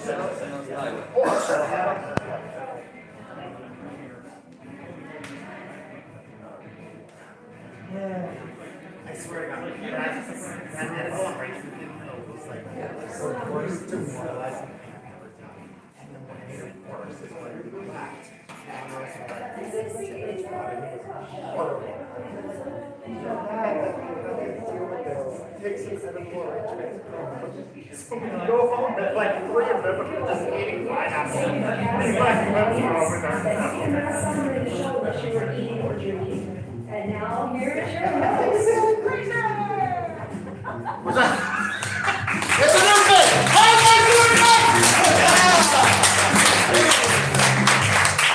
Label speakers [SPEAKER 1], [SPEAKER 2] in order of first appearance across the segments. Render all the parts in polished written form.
[SPEAKER 1] I swear to God, that celebration was like, so close to realizing and then when I made it worse, is when we laughed. And I was like, horrible. Take 6 out of 4. So we go home at like 3 of them are just eating pineapple. And like, let's go over there.
[SPEAKER 2] And now here's your
[SPEAKER 3] What's that? It's a new thing!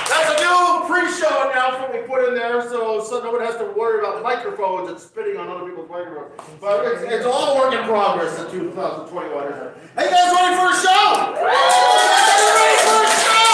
[SPEAKER 3] That's a new pre-show announcement we put in there so nobody has to worry about microphones and spitting on other people's microphones. But it's all a work in progress in 2021, isn't it? Hey, you guys ready for a show? Ready for a show?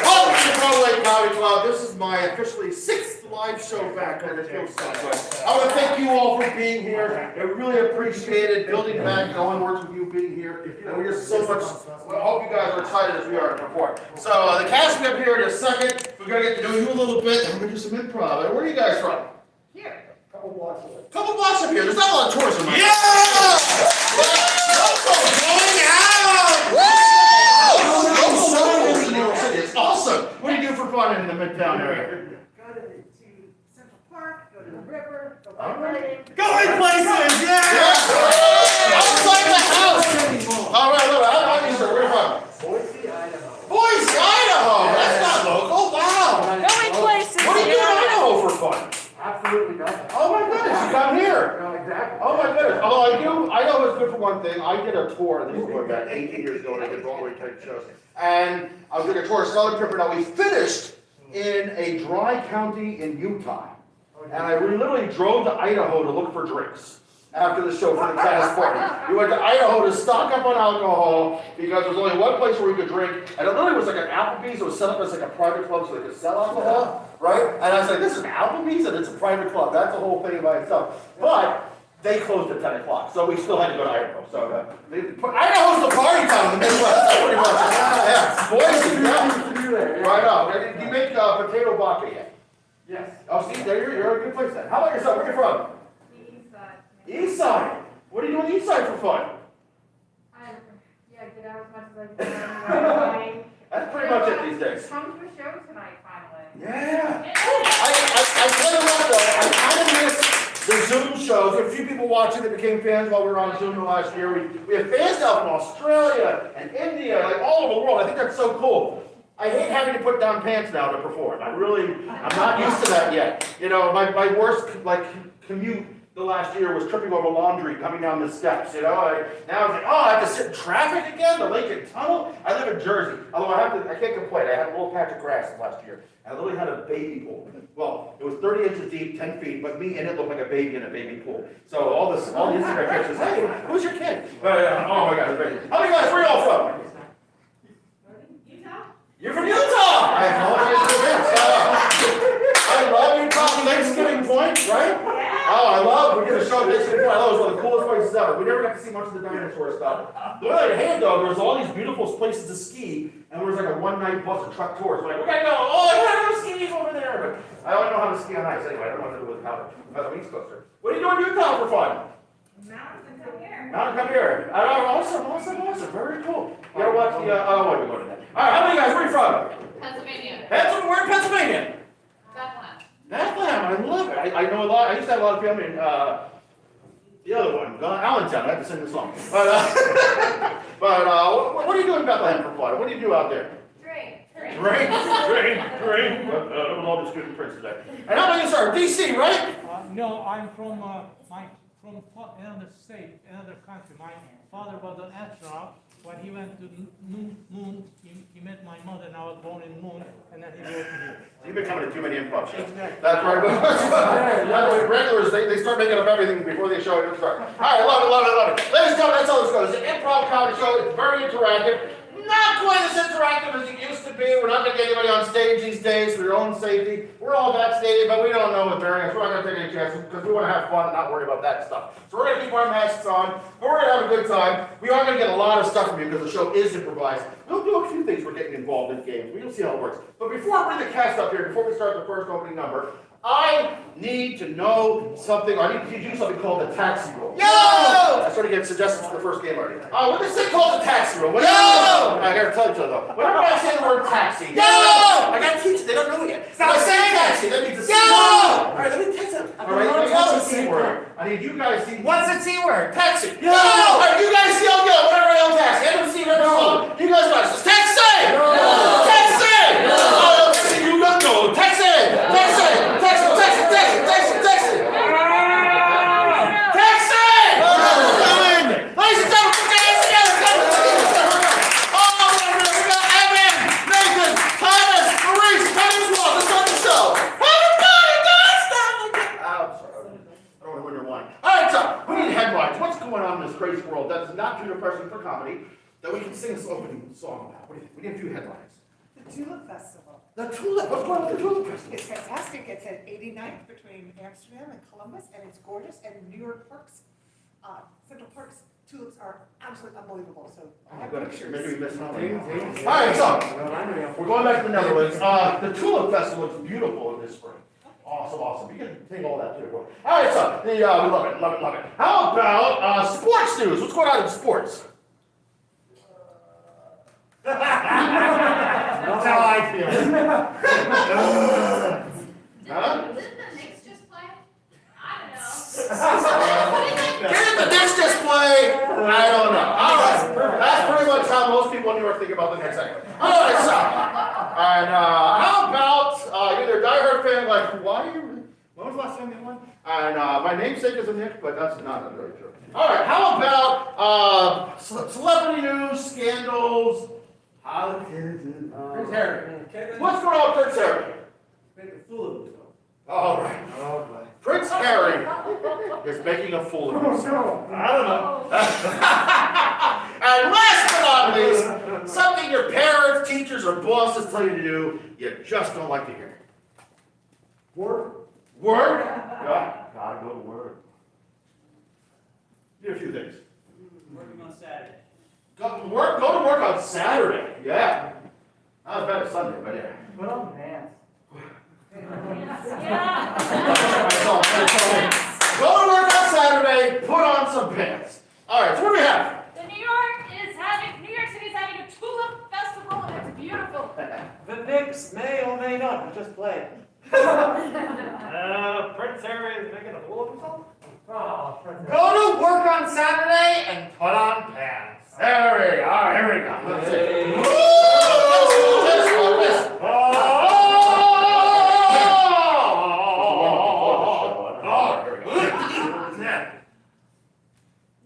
[SPEAKER 3] Welcome to the Broadway Comedy Club. This is my officially 6th live show back on the Hillside. I want to thank you all for being here. I really appreciate it, building back, going works with you being here. And we're just so much, I hope you guys are excited as we are before. So the cast will be up here in a second. We're going to get to know you a little bit, and we're going to do some improv. Where are you guys from?
[SPEAKER 1] Here, a couple blocks away.
[SPEAKER 3] Couple blocks up here. There's not a lot of tourism. Right?
[SPEAKER 4] Yeah!
[SPEAKER 3] Going out! Woo! It's awesome. What do you do for fun in the Midtown area?
[SPEAKER 1] Go to Central Park, go to the river, go
[SPEAKER 3] All
[SPEAKER 1] bike
[SPEAKER 3] right.
[SPEAKER 1] riding.
[SPEAKER 4] Going places, yeah!
[SPEAKER 3] Outside the house! All right, look, how are you, sir? Where are you from?
[SPEAKER 1] Boise, Idaho.
[SPEAKER 3] Boise, Idaho! That's not local, wow!
[SPEAKER 5] Going places.
[SPEAKER 3] What do you do in Idaho for fun?
[SPEAKER 1] Absolutely nothing.
[SPEAKER 3] Oh my goodness, you come here!
[SPEAKER 1] No, exactly.
[SPEAKER 3] Oh my goodness, although Idaho is good for one thing, I did a tour, this was going back 18 years ago, and I did Broadway type shows, and I was doing a tour of Southern Tripper. Now we finished in a dry county in Utah, and we literally drove to Idaho to look for drinks after the show for the cast party. We went to Idaho to stock up on alcohol because there was only one place where we could drink, and it literally was like an Applebee's. It was set up as like a private club so they could sell alcohol, right? And I was like, this is an Applebee's and it's a private club. That's a whole thing by itself. But they closed at 10 o'clock, so we still had to go to Idaho. So Idaho's the party town in the Midwest, pretty much. Yeah, Boise, yeah. Right on. Do you make potato vodka yet?
[SPEAKER 1] Yes.
[SPEAKER 3] Oh, see, there you're in a good place then. How about yourself? Where are you from? East Side. What do you do on the East Side for fun?
[SPEAKER 6] Get out as much as I can.
[SPEAKER 3] That's pretty much it these days.
[SPEAKER 6] Come to a show tonight, finally.
[SPEAKER 3] Yeah. I tell you what though, I kind of miss the Zoom shows. There were a few people watching that became fans while we were on Zoom last year. We have fans now from Australia and India, like all over the world. I think that's so cool. I hate having to put down pants now to perform. I'm not used to that yet. You know, my worst commute the last year was tripping over laundry coming down the steps, you know. Now it's like, oh, I have to sit in traffic again, the Lincoln Tunnel. I live in Jersey, although I can't complain. I had a little patch of grass last year. I literally had a baby pool. Well, it was 30 inches deep, 10 feet, but me and it looked like a baby in a baby pool. So all the Instagram pictures, hey, who's your kid? Oh my God, it's crazy. How many guys, where are y'all from?
[SPEAKER 6] Utah?
[SPEAKER 3] You're from Utah! I apologize for this. I love Utah, Thanksgiving Point, right? Oh, we did a show at Thanksgiving Point. I thought it was one of the coolest places ever. We never got to see much of the dinosaur stuff. The way I had though, there was all these beautiful places to ski, and there was like a one-night bus and truck tour. So we're like, we gotta go, oh, you gotta go skiing over there. But I only know how to ski on ice anyway. I don't know how to do it with powder. I'm an East Coaster. What are you doing in Utah for fun?
[SPEAKER 6] Mountains come here.
[SPEAKER 3] Mountain come here. Awesome. Very cool. You ever watch the, oh, wait, we're going to that. All right, how many guys, where are you from?
[SPEAKER 6] Pennsylvania.
[SPEAKER 3] Where in Pennsylvania?
[SPEAKER 6] Bethlehem.
[SPEAKER 3] Bethlehem, I love it. I know a lot. I used to have a lot of family in the other one, Allentown. I had to sing the song. But what are you doing in Bethlehem for fun? What do you do out there?
[SPEAKER 6] Drink.
[SPEAKER 3] Rain. All the student prince today. And how about you, sir? DC, right?
[SPEAKER 4] No, I'm from another state, another country. My father was an astronaut. When he went to the moon, he met my mother, and I was born in the moon, and then he brought me here.
[SPEAKER 3] You've been coming to too many improv shows. That's right. Regulars, they start making up everything before they show it. All right, love it. Ladies and gentlemen, that's how this goes. It's an improv comedy show. It's very interactive. Not quite as interactive as it used to be. be. We're not gonna get anybody on stage these days for your own safety. We're all vaccinated, but we don't know what variants. We're not gonna take any chances because we wanna have fun and not worry about that stuff. So we're gonna keep our masks on. We're gonna have a good time. We are gonna get a lot of stuff from you because the show is improvised. We'll do a few things. We're getting involved in games. We'll see how it works. But before I bring the cast up here, before we start the first opening number, I need to know something. I need to do something called the taxi roll. Yo! I started getting suggestions for the first game already. What is it called the taxi roll? Yo! I gotta tell you though. Whenever I say the word taxi, yo! I gotta teach it. They don't know it yet. Now say taxi. That means a C. All right, let me take some. All right, what's the C word? I need you guys to see. What's the T word? Taxi. Yo! All right, you guys yell yo. Whenever I yell taxi, I never see it ever song. You guys watch this. Taxi! Yo! Taxi! Yo! You don't know. Taxi! Taxi! Crazy world that is not too depressing for comedy, that we can sing this opening song about. What do you think? We need a few headlines.
[SPEAKER 5] The Tulip Festival.
[SPEAKER 3] The Tulip, what's going on with the Tulip Festival?
[SPEAKER 5] It's fantastic. It's at 89th between Amsterdam and Columbus, and it's gorgeous. And New York Parks, Central Park's tulips are absolutely unbelievable. So I have pictures.
[SPEAKER 3] Maybe we missed something. All right, so we're going back to the Netherlands. The Tulip Festival is beautiful in this spring. Awesome, awesome. You can take all that too. All right, so we love it, love it, love it. How about sports news? What's going on in sports?
[SPEAKER 1] That's how I feel.
[SPEAKER 6] Didn't the Knicks just play? I don't know.
[SPEAKER 3] Didn't the Knicks just play? I don't know. All right, that's pretty much how most people in New York think about the Knicks anyway. All right, so, and how about you're a diehard fan like, when was the last time they won? And my namesake is a Nick, but that's not very true. All right, how about celebrity news, scandals, politics?
[SPEAKER 1] Prince Harry.
[SPEAKER 3] What's going on with Prince Harry?
[SPEAKER 1] Make a fool of himself.
[SPEAKER 3] All right.
[SPEAKER 1] Oh, boy.
[SPEAKER 3] Prince Harry is making a fool of himself.
[SPEAKER 1] I don't know.
[SPEAKER 3] And last but not least, something your parents, teachers, or bosses tell you to do, you just don't like to hear.
[SPEAKER 1] Work.
[SPEAKER 3] Word? Yeah, gotta go to work. Do a few things.
[SPEAKER 7] Working on Saturday.
[SPEAKER 3] Go to work on Saturday. Yeah. Not as bad as Sunday, but yeah.
[SPEAKER 1] Put on pants.
[SPEAKER 3] Go to work on Saturday, put on some pants. All right, so what do we have?
[SPEAKER 6] New York City is having a tulip festival, and it's beautiful.
[SPEAKER 1] The Knicks may or may not just play.
[SPEAKER 7] Prince Harry is making a fool of himself?
[SPEAKER 1] Oh, Prince Harry.
[SPEAKER 8] Go to work on Saturday and put on pants.
[SPEAKER 3] There we go. Here we go. Let's see.
[SPEAKER 1] Hey.
[SPEAKER 3] Listen.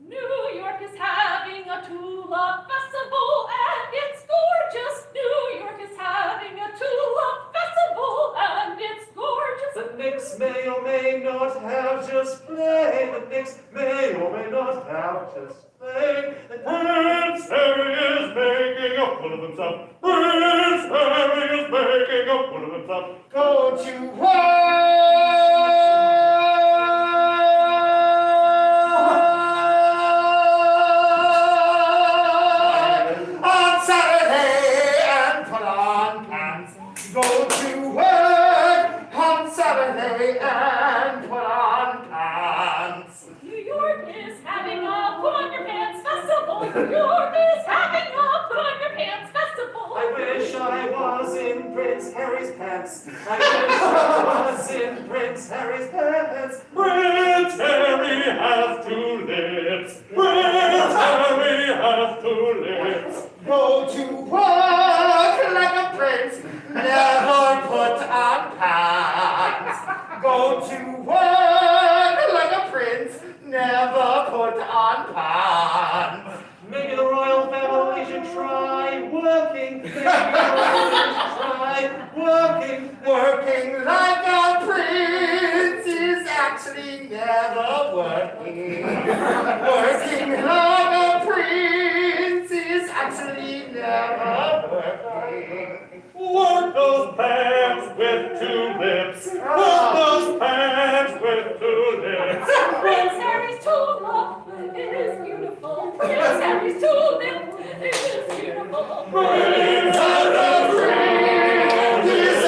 [SPEAKER 6] New York is having a tulip festival, and it's gorgeous. New York is having a tulip festival, and it's gorgeous.
[SPEAKER 1] The Knicks may or may not have just played. The Knicks may or may not have just played.
[SPEAKER 9] Prince Harry is making a fool of himself. Prince Harry is making a fool of himself.
[SPEAKER 3] Go to work on Saturday and put on pants. Go to work on Saturday and put on pants.
[SPEAKER 6] New York is having a put on your pants festival. New York is having a put on your pants festival.
[SPEAKER 1] I wish I was in Prince Harry's pants. I wish I was in Prince Harry's pants.
[SPEAKER 9] Prince Harry has two lips. Prince Harry has two lips.
[SPEAKER 3] Go to work like a prince, never put on pants. Go to work like a prince, never put on pants.
[SPEAKER 1] Maybe the royal family should try working. Maybe the royal family should try working.
[SPEAKER 3] Working like a prince is actually never working. Working like a prince is actually never working.
[SPEAKER 9] Work those pants with 2 lips. Work those pants with 2 lips.
[SPEAKER 6] Prince Harry's tulip is beautiful. Prince Harry's tulip is beautiful.
[SPEAKER 3] Prince Harry is a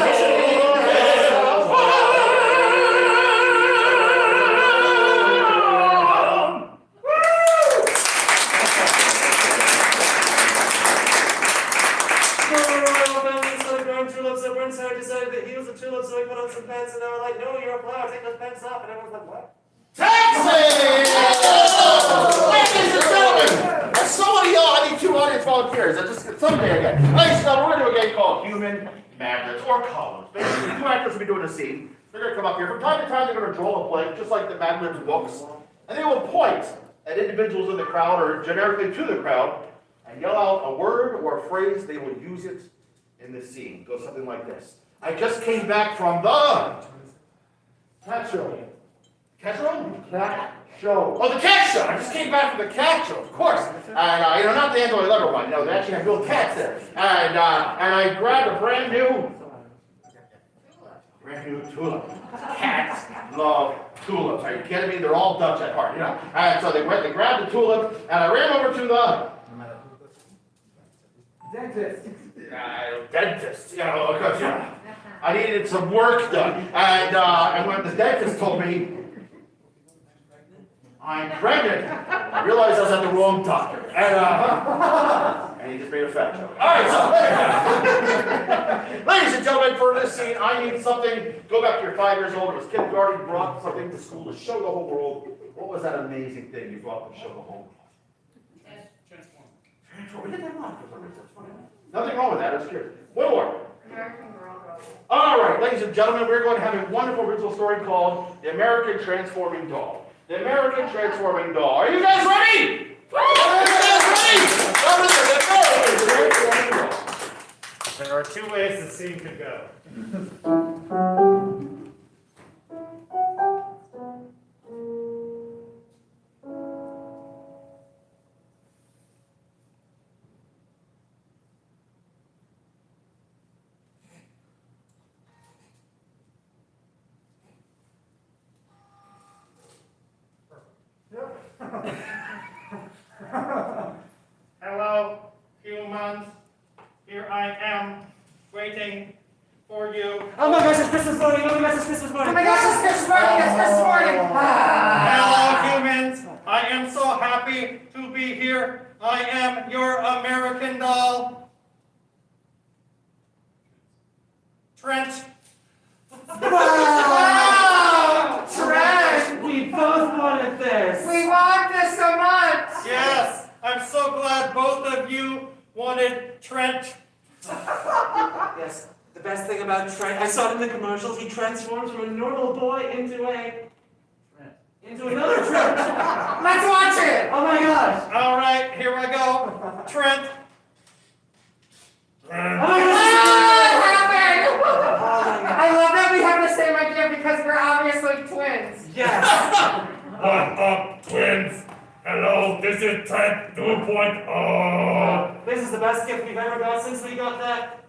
[SPEAKER 7] Prince Harry decided that he was a tulip, so he put on some pants, and they were like, "No, you're a flower. Take those pants off." And everyone's like, "What?"
[SPEAKER 3] Taxi! Ladies and gentlemen, there's so many y'all, I need 2 audience volunteers. I just someday again. Ladies and gentlemen, we're gonna do a game called Human Magnets or Colors. Basically, 2 actors will be doing a scene. They're gonna come up here. From time to time, they're gonna draw a blank, just like the Mad Libs books, and they will point at individuals in the crowd or generically to the crowd and yell out a word or a phrase. They will use it in the scene. It goes something like this. I just came back from the cat show. Cat show? Cat show. Oh, the cat show. I just came back from the cat show, of course. And, not the Angela Lever one. They actually have real cats there. And I grabbed a brand new tulip. Cats love tulips. Are you kidding me? They're all Dutch at heart, And so they grabbed the tulip, and I ran over to the dentist. Dentist, because I needed some work done, and when the dentist told me I'm pregnant, I realized I was at the wrong doctor, and he just made a fat joke. All right, so ladies and gentlemen, for this scene, I need something. Go back to your 5 years old. It was kindergarten. You brought something to school to show the whole world. What was that amazing thing you brought to show the whole world? Transform. We did that one. Nothing wrong with that. It's curious. One more.
[SPEAKER 2] American Girl.
[SPEAKER 3] All right, ladies and gentlemen, we're going to have a wonderful original story called The American Transforming Doll. The American Transforming Doll. Are you guys ready? Are you guys ready? The American Transforming Doll.
[SPEAKER 7] There are 2 ways the scene could go. Hello, humans. Here I am, waiting for you.
[SPEAKER 10] Oh my gosh, it's Christmas morning! Oh my gosh, it's Christmas morning!
[SPEAKER 5] Oh my gosh, it's Christmas morning, it's Christmas morning.
[SPEAKER 7] Hello, humans. I am so happy to be here. I am your American doll, Trent.
[SPEAKER 5] Wow! Trent!
[SPEAKER 10] We both wanted this!
[SPEAKER 5] We want this so much!
[SPEAKER 7] Yes, I'm so glad both of you wanted Trent.
[SPEAKER 10] Yes, the best thing about Trent, I saw it in the commercials, he transforms from a normal boy into another Trent!
[SPEAKER 5] Let's watch it!
[SPEAKER 10] Oh my gosh!
[SPEAKER 7] All right, here I go. Trent.
[SPEAKER 10] Oh my gosh!
[SPEAKER 5] I love that we have the same idea because we're obviously twins.
[SPEAKER 10] Yes!
[SPEAKER 9] What up, twins? Hello, this is Trent 2.0.
[SPEAKER 10] This is the best gift we've ever got since we got that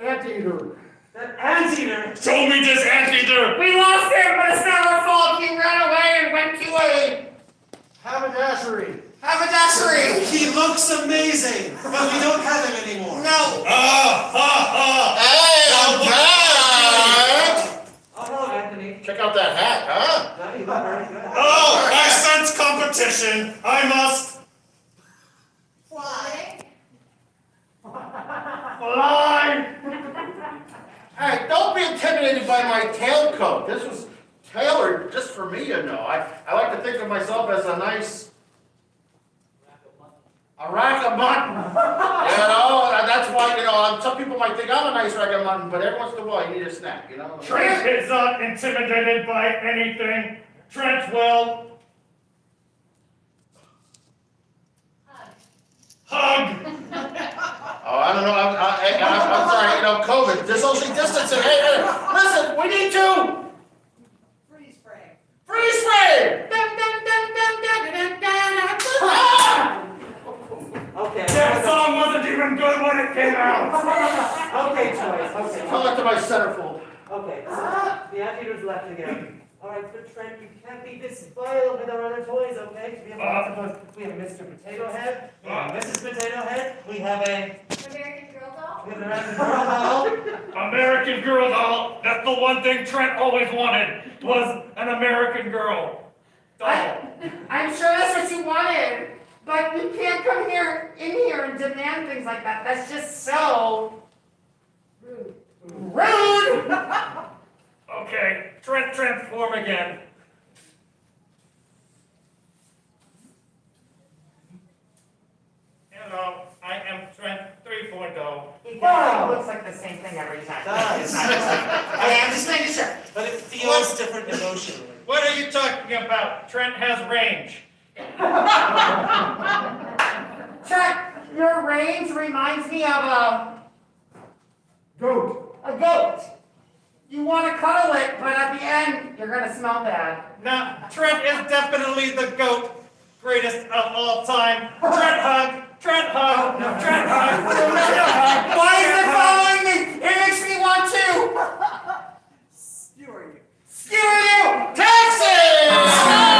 [SPEAKER 5] Anteater.
[SPEAKER 10] anteater!
[SPEAKER 9] Show me this anteater.
[SPEAKER 5] We lost him, but it's not our fault. He ran away and went to a
[SPEAKER 1] Haberdashery.
[SPEAKER 5] haberdashery.
[SPEAKER 10] He looks amazing, but we don't have him anymore.
[SPEAKER 5] No.
[SPEAKER 3] Hey, I'm back!
[SPEAKER 10] Oh, hello, Anthony.
[SPEAKER 3] Check out that hat, huh?
[SPEAKER 10] No, you look very good.
[SPEAKER 9] Oh, I sense competition. I must
[SPEAKER 5] Fly.
[SPEAKER 9] fly.
[SPEAKER 3] Hey, don't be intimidated by my tailcoat. This was tailored just for me, I like to think of myself as a nice rack of mutton. And that's why, some people might think I'm a nice rack of mutton, but every once in a while you need a snack,
[SPEAKER 9] Trent is not intimidated by anything. Trent will hug.
[SPEAKER 3] Oh, I don't know, I'm sorry, COVID, the social distancing. Hey, listen, we need to
[SPEAKER 5] Freeze frame.
[SPEAKER 3] freeze frame! Dun, dun, dun, dun, dun, dun, dun, dun, dun. Ah!
[SPEAKER 10] Okay.
[SPEAKER 9] That song wasn't even even good when it came out.
[SPEAKER 10] Okay, Joyce, okay.
[SPEAKER 3] Tell that to my centerfold.
[SPEAKER 10] Okay, so the anteater's left again. All right, but Trent, you can't be this vile with our other toys, okay? We have lots of toys. We have Mr. Potato Head, we have Mrs. Potato Head, we have a...
[SPEAKER 2] American Girl doll?
[SPEAKER 10] We have an American Girl doll.
[SPEAKER 9] American Girl doll. That's the one thing Trent always wanted, was an American Girl doll.
[SPEAKER 8] I'm sure that's what you wanted, but you can't come in here and demand things like that. That's just so rude.
[SPEAKER 9] Okay, Trent, transform again. Hello, I am Trent 3.0.
[SPEAKER 8] He kind of looks like the same thing every time.
[SPEAKER 10] Does.
[SPEAKER 8] Okay, I'm just making sure.
[SPEAKER 10] But it feels different emotionally.
[SPEAKER 9] What are you talking about? Trent has range.
[SPEAKER 8] Trent, your range reminds me of a
[SPEAKER 3] Goat.
[SPEAKER 8] goat. You want to cuddle it, but at the end, you're going to smell bad.
[SPEAKER 7] Now, Trent is definitely the GOAT, greatest of all time. Trent hug, Trent hug, Trent hug, Trent hug.
[SPEAKER 8] Why is it following me? It makes me want to
[SPEAKER 5] Skewer you.
[SPEAKER 8] skewer you. Taxi!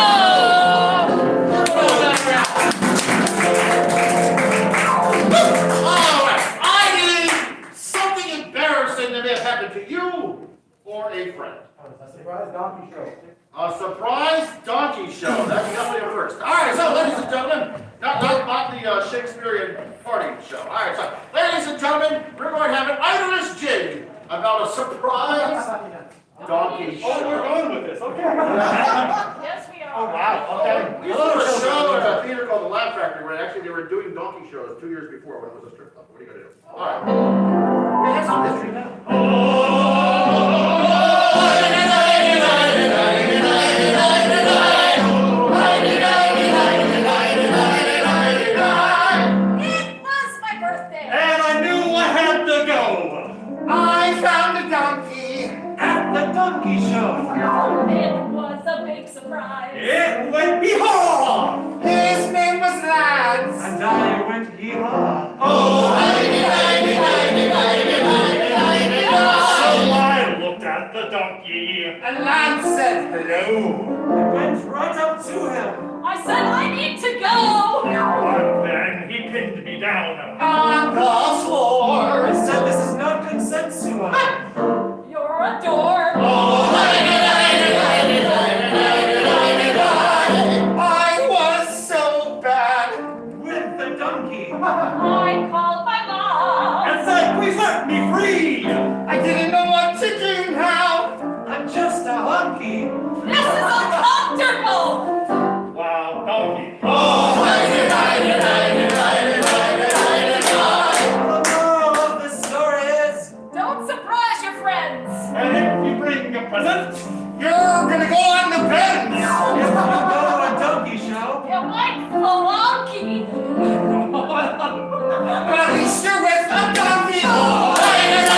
[SPEAKER 3] Alright, I need something embarrassing that may have happened to you or a friend.
[SPEAKER 1] A surprise donkey show.
[SPEAKER 3] A surprise donkey show. That's definitely a first. Alright, so ladies and gentlemen, not the Shakespearean party show. Alright, so ladies and gentlemen, we're going to have an idleness jig about a surprise donkey show.
[SPEAKER 9] Oh, we're going with this, okay.
[SPEAKER 6] Yes, we are.
[SPEAKER 3] Oh, wow, okay. We used to do a show at a theater called the Laugh Factory, where actually they were doing donkey shows 2 years before when it was a strip club. What are you gonna do? All right. We have some history now.
[SPEAKER 6] It was my birthday.
[SPEAKER 7] And I knew I had to go
[SPEAKER 8] I found a donkey.
[SPEAKER 7] at the donkey show.
[SPEAKER 6] It was a big surprise.
[SPEAKER 7] It went behaw,
[SPEAKER 8] His name was Lads.
[SPEAKER 7] and I went yeehaw.
[SPEAKER 9] So I looked at the donkey.
[SPEAKER 8] And Lads said hello.
[SPEAKER 10] I went right up to him.
[SPEAKER 6] I said I need to go.
[SPEAKER 9] But then he pinned me down.
[SPEAKER 8] On the floor.
[SPEAKER 10] I said this is not consensual.
[SPEAKER 6] You're a dork.
[SPEAKER 8] I was so bad.
[SPEAKER 10] With the donkey.
[SPEAKER 6] I called my mom.
[SPEAKER 7] And said, please let me free.
[SPEAKER 8] I didn't know what to do now.
[SPEAKER 10] I'm just a honky.
[SPEAKER 6] This is uncomfortable.
[SPEAKER 9] Wow, donkey.
[SPEAKER 10] The moral of the story is,
[SPEAKER 6] Don't surprise your friends.
[SPEAKER 9] And if you bring a present,
[SPEAKER 8] You're gonna go on the bench.
[SPEAKER 10] if you go to a donkey show,
[SPEAKER 6] You like Malonky.
[SPEAKER 8] But at least you're with a donkey.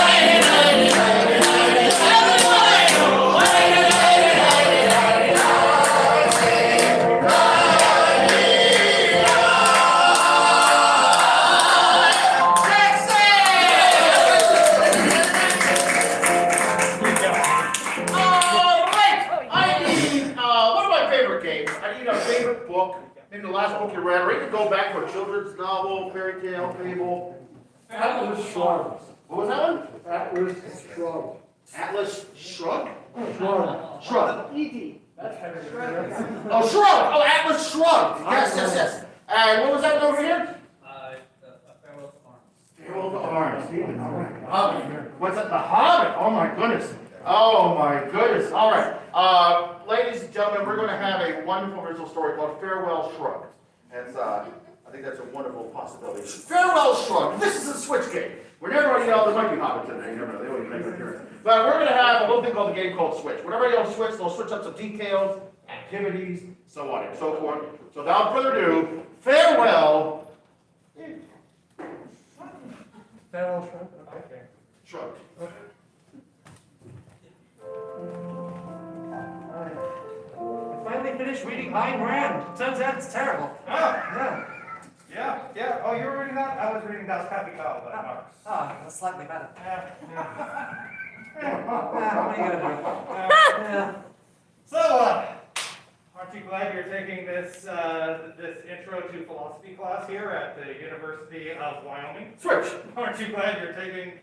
[SPEAKER 3] Maybe the last book you read, or you could go back to a children's novel, fairy tale, fable.
[SPEAKER 1] Atlas Shrugged.
[SPEAKER 3] What was that one?
[SPEAKER 1] Atlas Shrugged.
[SPEAKER 3] Atlas Shrug?
[SPEAKER 1] Shrugged.
[SPEAKER 3] Shrug.
[SPEAKER 5] E.D.
[SPEAKER 3] Oh, Shrug! Oh, Atlas Shrugged! Yes. And what was that over here? Farewell to Arms. Hobbit. What's that? The Hobbit? Oh my goodness. Oh my goodness. All right. Ladies and gentlemen, we're going to have a wonderful original story called Farewell Shrugged. And I think that's a wonderful possibility. Farewell Shrugged. This is a switch game. Whenever everybody yells, there might be hobbits in there. You never know. They always make an appearance. But we're going to have a little thing called the game called Switch. Whenever you switch, they'll switch up some details, activities, so on and so forth. So without further ado, farewell.
[SPEAKER 10] Farewell Shrugged. Okay.
[SPEAKER 3] Shrugged.
[SPEAKER 10] I finally finished reading Ayn Rand. Turns out it's terrible.
[SPEAKER 7] Ah,
[SPEAKER 10] Yeah.
[SPEAKER 7] Yeah. Oh, you were reading that? I was reading Das Kapital by Marx.
[SPEAKER 10] Ah, that's slightly better.
[SPEAKER 7] Yeah.
[SPEAKER 10] What are you gonna do? Yeah.
[SPEAKER 7] So, aren't you glad you're taking this intro to philosophy class here at the University of Wyoming?
[SPEAKER 3] Switch.
[SPEAKER 7] Aren't you glad you're taking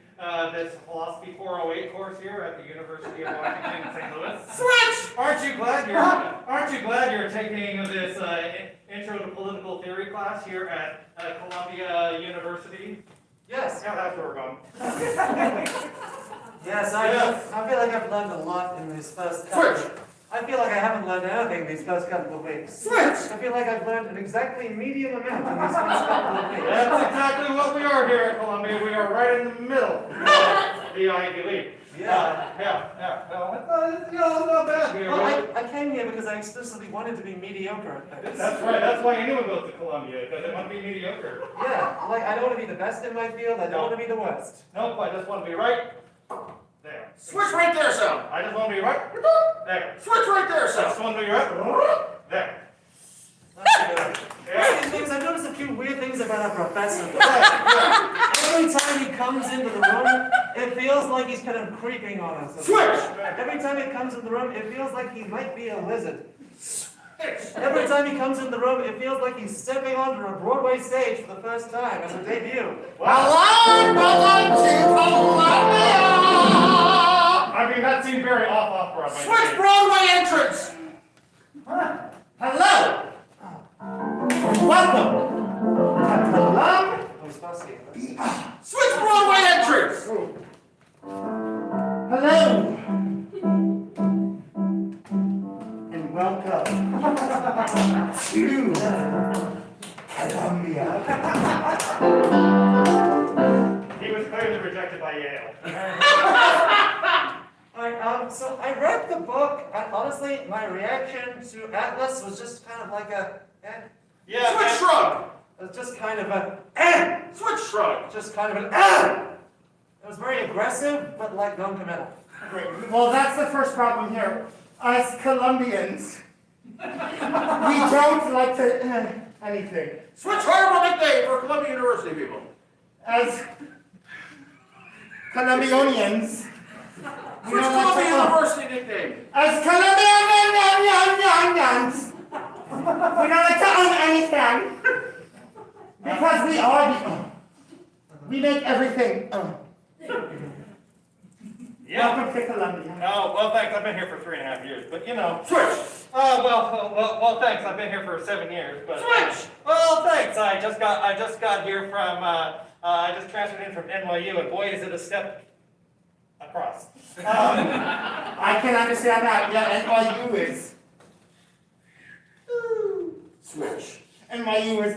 [SPEAKER 7] this philosophy 408 course here at the University of Washington in St. Louis?
[SPEAKER 3] Switch.
[SPEAKER 7] Aren't you glad you're taking this intro to political theory class here at Columbia University?
[SPEAKER 10] Yes.
[SPEAKER 7] Yeah, that's where we're going.
[SPEAKER 10] Yes,
[SPEAKER 7] Yes.
[SPEAKER 10] I feel like I've learned a lot in these first couple.
[SPEAKER 3] Switch.
[SPEAKER 10] I feel like I haven't learned anything these first couple of weeks.
[SPEAKER 3] Switch.
[SPEAKER 10] I feel like I've learned an exactly medium amount in these first couple of weeks.
[SPEAKER 7] That's exactly what we are here at Columbia. We are right in the middle of the Ivy League.
[SPEAKER 10] Yeah.
[SPEAKER 7] Well, it's not bad here.
[SPEAKER 10] Well,
[SPEAKER 7] really.
[SPEAKER 10] I came here because I explicitly wanted to be mediocre at this.
[SPEAKER 7] That's right. That's why anyone goes to Columbia, because they want to be mediocre.
[SPEAKER 10] Yeah, like I don't want to be the best in my field, I don't want to be the worst.
[SPEAKER 7] Nope, I just want to be right there.
[SPEAKER 3] Switch right there, son.
[SPEAKER 7] I just want to be right there.
[SPEAKER 3] Switch right there,
[SPEAKER 7] I just
[SPEAKER 3] son.
[SPEAKER 7] want to be right there.
[SPEAKER 10] Weird things, I've noticed a few weird things about our professor. Every time he comes into the room, it feels like he's kind of creeping on us.
[SPEAKER 3] Switch.
[SPEAKER 10] Every time he comes in the room, it feels like he might be a lizard. Every time he comes in the room, it feels like he's stepping onto a Broadway stage for the first time as a debut.
[SPEAKER 3] Hello, welcome to Columbia.
[SPEAKER 7] I mean, that seemed very off Broadway.
[SPEAKER 3] Switch Broadway entrance. Hello. Welcome to Columbia.
[SPEAKER 10] Oh, Spassky.
[SPEAKER 3] Switch Broadway entrance. Hello. And welcome to Columbia.
[SPEAKER 7] He was clearly rejected by Yale.
[SPEAKER 10] So I read the book, and honestly, my reaction to Atlas was just kind of like a,
[SPEAKER 7] Yeah.
[SPEAKER 3] Switch shrug.
[SPEAKER 10] it was just kind of a,
[SPEAKER 3] Switch shrug.
[SPEAKER 10] just kind of an, It was very aggressive, but like non-committal.
[SPEAKER 1] Great. Well, that's the first problem here. Us Colombians, we don't like to anything.
[SPEAKER 3] Switch horrible nickname for Columbia University people.
[SPEAKER 1] As Colombianians, we
[SPEAKER 3] Switch
[SPEAKER 1] don't
[SPEAKER 3] Columbia
[SPEAKER 1] like to,
[SPEAKER 3] University nickname.
[SPEAKER 1] as Colombians, we don't like to own anything because we are we make everything. Welcome to Columbia.
[SPEAKER 7] Oh, well, thanks. I've been here for 3.5 years, but you know.
[SPEAKER 3] Switch.
[SPEAKER 7] Well, thanks. I've been here for 7 years, but.
[SPEAKER 3] Switch.
[SPEAKER 7] Well, thanks. I just got here from. I just transferred in from NYU, and boy, is it a step across.
[SPEAKER 1] I can understand that. Yeah, NYU is.
[SPEAKER 3] Switch.
[SPEAKER 1] NYU is.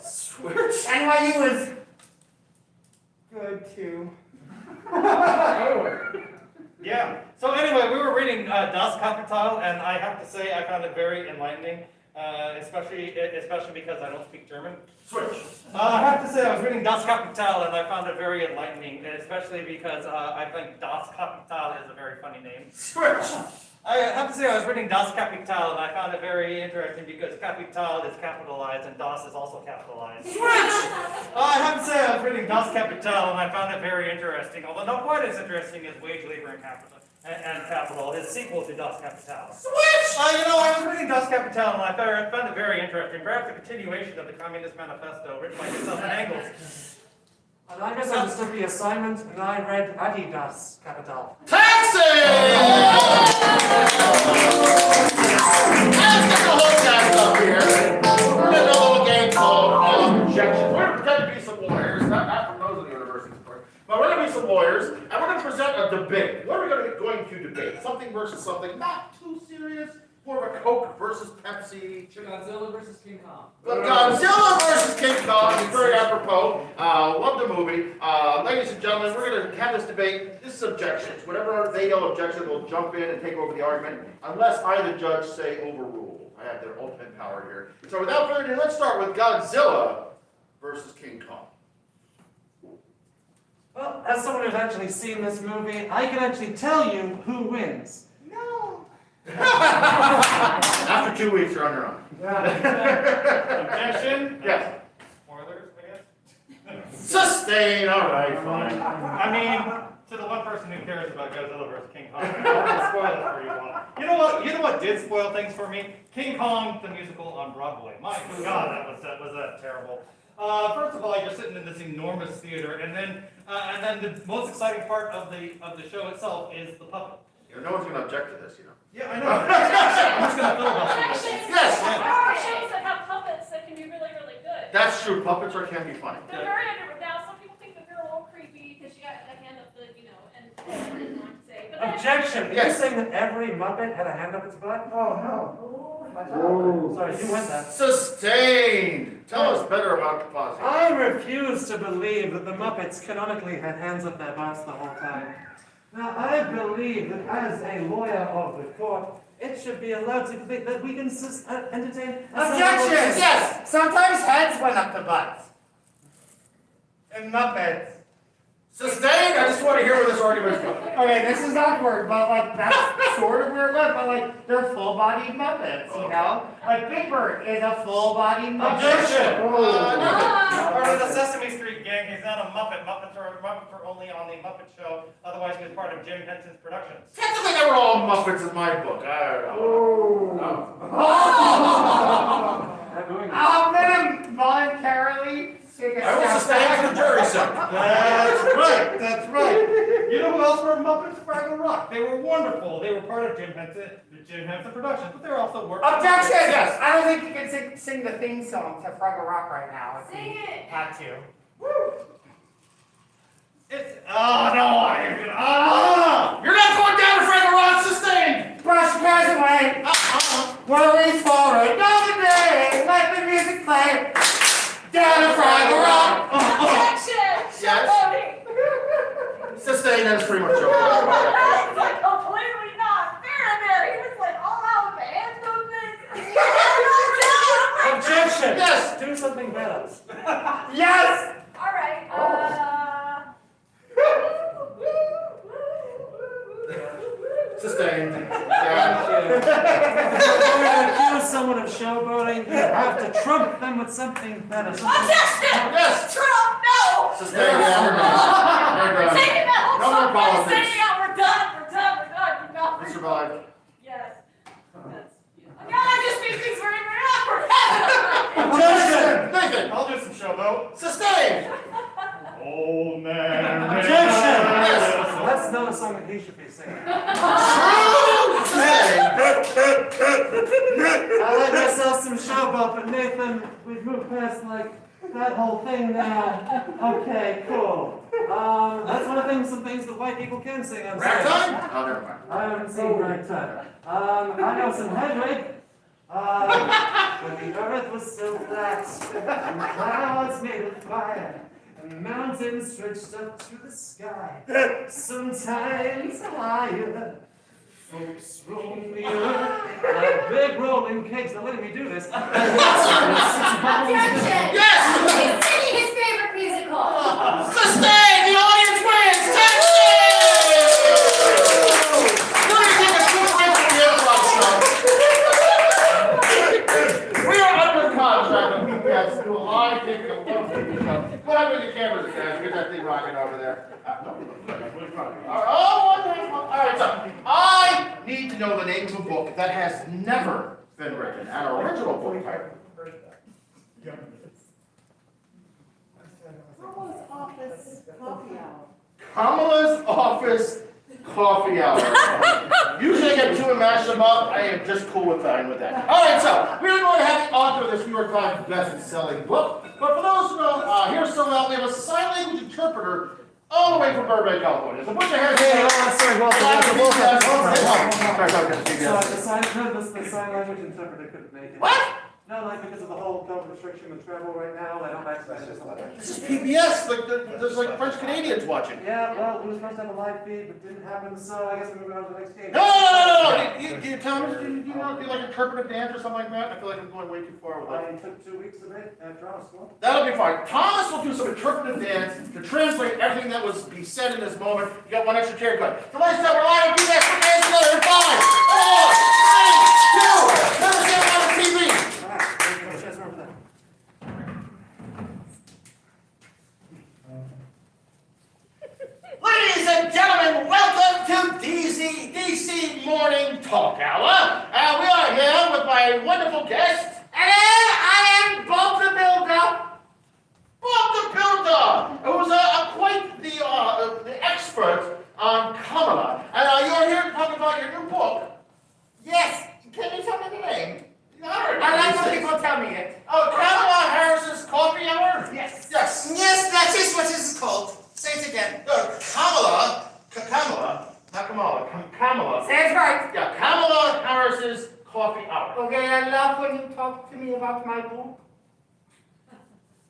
[SPEAKER 3] Switch.
[SPEAKER 1] NYU is good too.
[SPEAKER 7] Yeah. So anyway, we were reading Das Kapital, and I have to say I found it very enlightening, especially because I don't speak German.
[SPEAKER 3] Switch.
[SPEAKER 7] I have to say I was reading Das Kapital, and I found it very enlightening, especially because I think Das Kapital is a very funny name.
[SPEAKER 3] Switch.
[SPEAKER 7] I have to say I was reading Das Kapital, and I found it very interesting because Kapital is capitalized and Das is also capitalized.
[SPEAKER 3] Switch.
[SPEAKER 7] I have to say I was reading Das Kapital, and I found it very interesting, although not quite as interesting as Wage, Labor, and Capital, his sequel to Das Kapital.
[SPEAKER 3] Switch.
[SPEAKER 7] I was reading Das Kapital, and I found it very interesting, perhaps a continuation of the Communist Manifesto written by yourself and Engels.
[SPEAKER 10] And I misunderstood the assignment, and I read Adidas Capital.
[SPEAKER 3] Taxi! Let's get the whole guys up here. We're gonna do a little game called Objections. We're gonna pretend to be some lawyers, not from those of the university, of course. But we're gonna be some lawyers, and we're gonna present a debate. What are we going to debate? Something versus something, not too serious. More of a Coke versus Pepsi.
[SPEAKER 11] Godzilla versus King Kong.
[SPEAKER 3] But Godzilla versus King Kong is very apropos. Love the movie. Ladies and gentlemen, we're going to have this debate. This is objections. Whenever they yell objection, we'll jump in and take over the argument, unless I, the judge, say overrule. I have their ultimate power here. So without further ado, let's start with Godzilla versus King Kong.
[SPEAKER 10] Well, as someone who's actually seen this movie, I can actually tell you who wins.
[SPEAKER 3] No. After 2 weeks, you're on your own.
[SPEAKER 7] Objection?
[SPEAKER 3] Yes.
[SPEAKER 7] Spoilers, I guess?
[SPEAKER 3] Sustain, all right, fine.
[SPEAKER 7] I mean, to the one person who cares about Godzilla vs. King Kong, I'm not gonna spoil it for you all. You know what? You know what did spoil things for me? King Kong, the musical on Broadway. My God, that was terrible. First of all, you're sitting in this enormous theater, and then the most exciting part of the show itself is the puppet.
[SPEAKER 3] No one's gonna object to this, you know.
[SPEAKER 7] Yeah, I know. I'm just gonna filibuster this.
[SPEAKER 3] Yes.
[SPEAKER 6] There are shows that have puppets that can be really, really good.
[SPEAKER 3] That's true, puppets can be funny.
[SPEAKER 6] They're very underrated. Now, some people think that they're a little creepy because you got the hand up the, and I didn't want to say. But then-
[SPEAKER 10] Objection! Are you
[SPEAKER 3] Yes.
[SPEAKER 10] saying that every Muppet had a hand up its butt?
[SPEAKER 5] Oh, no.
[SPEAKER 10] Sorry, you went that.
[SPEAKER 3] Sustained. Tell us better about the posse.
[SPEAKER 10] I refuse to believe that the Muppets canonically had hands up their butts the whole time. Now, I believe that as a lawyer of the court, it should be allowed to be that we can entertain.
[SPEAKER 8] Objection! Yes! Sometimes heads went up the butts. And Muppets.
[SPEAKER 3] Sustained. I just want to hear where this argument's going.
[SPEAKER 8] Okay, this is awkward, but like that's sort of where it went, but like they're full-bodied Muppets, you know? Like Big Bird is a full-bodied Muppet.
[SPEAKER 7] Objection!
[SPEAKER 6] Ah.
[SPEAKER 7] Part of the Sesame Street gang, he's not a Muppet. Muppets are only on the Muppet Show. Otherwise, he was part of Jim Henson's productions.
[SPEAKER 3] Technically, they were all Muppets in my book. I don't know.
[SPEAKER 8] I'm gonna voluntarily take a
[SPEAKER 3] I will
[SPEAKER 8] step
[SPEAKER 3] sustain
[SPEAKER 8] back.
[SPEAKER 3] the jury, sir.
[SPEAKER 7] That's right, that's right. You know who else were Muppets? Fraggle Rock. They were wonderful. They were part of Jim Henson Productions, but they're also working.
[SPEAKER 8] Objection! Yes! I don't think you can sing the theme song to Fraggle Rock right now. if
[SPEAKER 6] Sing
[SPEAKER 8] you
[SPEAKER 6] it.
[SPEAKER 8] Had to.
[SPEAKER 7] Oh no, I am gonna.
[SPEAKER 3] You're not going down to Fraggle Rock. Sustained.
[SPEAKER 8] Brush your guys away. Worries forward. Another day. Let the music play. Down to Fraggle Rock.
[SPEAKER 6] Objection!
[SPEAKER 3] Yes.
[SPEAKER 6] Showboating.
[SPEAKER 3] Sustained. That's pretty much over.
[SPEAKER 6] That's like completely not fair in there. He was like all out with the hand movements.
[SPEAKER 10] Objection!
[SPEAKER 3] Yes.
[SPEAKER 10] Do something better.
[SPEAKER 8] Yes!
[SPEAKER 6] All right.
[SPEAKER 3] Sustained. Yeah.
[SPEAKER 10] If you're going to accuse someone of showboating, you have to trump them with something better.
[SPEAKER 6] Objection!
[SPEAKER 3] Yes.
[SPEAKER 6] Trump, no!
[SPEAKER 3] Sustained. Yeah, we're done. We're
[SPEAKER 6] We're
[SPEAKER 3] done.
[SPEAKER 6] taking that whole
[SPEAKER 3] No more
[SPEAKER 6] song by
[SPEAKER 3] politics.
[SPEAKER 6] saying out. We're done. We're done.
[SPEAKER 3] We survived.
[SPEAKER 6] Yes. That's, God, I just make things very, very awkward.
[SPEAKER 3] Objection. Nathan.
[SPEAKER 7] I'll do some showboat.
[SPEAKER 3] Sustained.
[SPEAKER 7] Old man.
[SPEAKER 10] Objection!
[SPEAKER 3] Yes.
[SPEAKER 10] That's not a song that he should be singing. I like myself some showboat, but Nathan, we've moved past like that whole thing now. Okay, cool. That's one of some things that white people can sing on stage.
[SPEAKER 3] Ragtime? Oh, never mind.
[SPEAKER 10] I haven't seen ragtime. I know some Hedwig. When the earth was still flat, and clouds made of fire, and mountains stretched up to the sky. Sometimes higher. Folks roam the earth like big rolling cakes. Now letting me do this.
[SPEAKER 2] Objection!
[SPEAKER 3] Yes.
[SPEAKER 2] He's singing his favorite musical.
[SPEAKER 3] Sustained. The audience wins. Texas. We're gonna take a quick break from the improv show. We are under contract with PBS to do a live taping of one TV show. Go ahead with your cameras, guys. Get that thing rocking over there. All right, so I need to know the name of a book that has never been written, an original book title.
[SPEAKER 5] Kamala's office coffee hour.
[SPEAKER 3] Kamala's Office Coffee Hour. Usually I get two and mash them up. I am just cool with that. All right, so we're going to have the author of this New York Times best-selling book. But for those who don't hear so well, we have a sign language interpreter all the way from Burbank, California. So put your hands
[SPEAKER 10] Hey,
[SPEAKER 3] together.
[SPEAKER 10] sorry, Walter.
[SPEAKER 3] Yes.
[SPEAKER 10] The sign language interpreter couldn't make it.
[SPEAKER 3] What?
[SPEAKER 10] No, like because of the whole COVID restriction with travel right now, I don't access it.
[SPEAKER 3] This is PBS. Like there's like French Canadians watching.
[SPEAKER 10] Yeah, well, we were supposed to have a live feed, but didn't happen, so I guess we're moving on to the next game.
[SPEAKER 3] No. You Thomas, do you want to do like interpretive dance or something like that? I feel like I'm going way too far with that.
[SPEAKER 10] I took 2 weeks of it at drama school.
[SPEAKER 3] That'll be fine. Thomas will do some interpretive dance to translate everything that was be said in this moment. You got one extra chair, good. So ladies and gentlemen, we're live on PBS. Put your hands together in 5, 4, Paul Gala, and we are here with my wonderful guest,
[SPEAKER 8] And I am Bob the Builder.
[SPEAKER 3] Bob the Builder, who's quite the expert on Kamala. And you're here to talk about your new book.
[SPEAKER 8] Yes,
[SPEAKER 3] Can you tell me the name?
[SPEAKER 8] I like when people tell me it.
[SPEAKER 3] Oh, Kamala Harris's Coffee Hour?
[SPEAKER 8] Yes.
[SPEAKER 3] Yes.
[SPEAKER 8] Yes, that is what this is called. Say it again.
[SPEAKER 3] Kamala, not Kamala, Kamala.
[SPEAKER 8] Say it right.
[SPEAKER 3] Yeah, Kamala Harris's Coffee Hour.
[SPEAKER 8] Okay, I love when you talk to me about my book.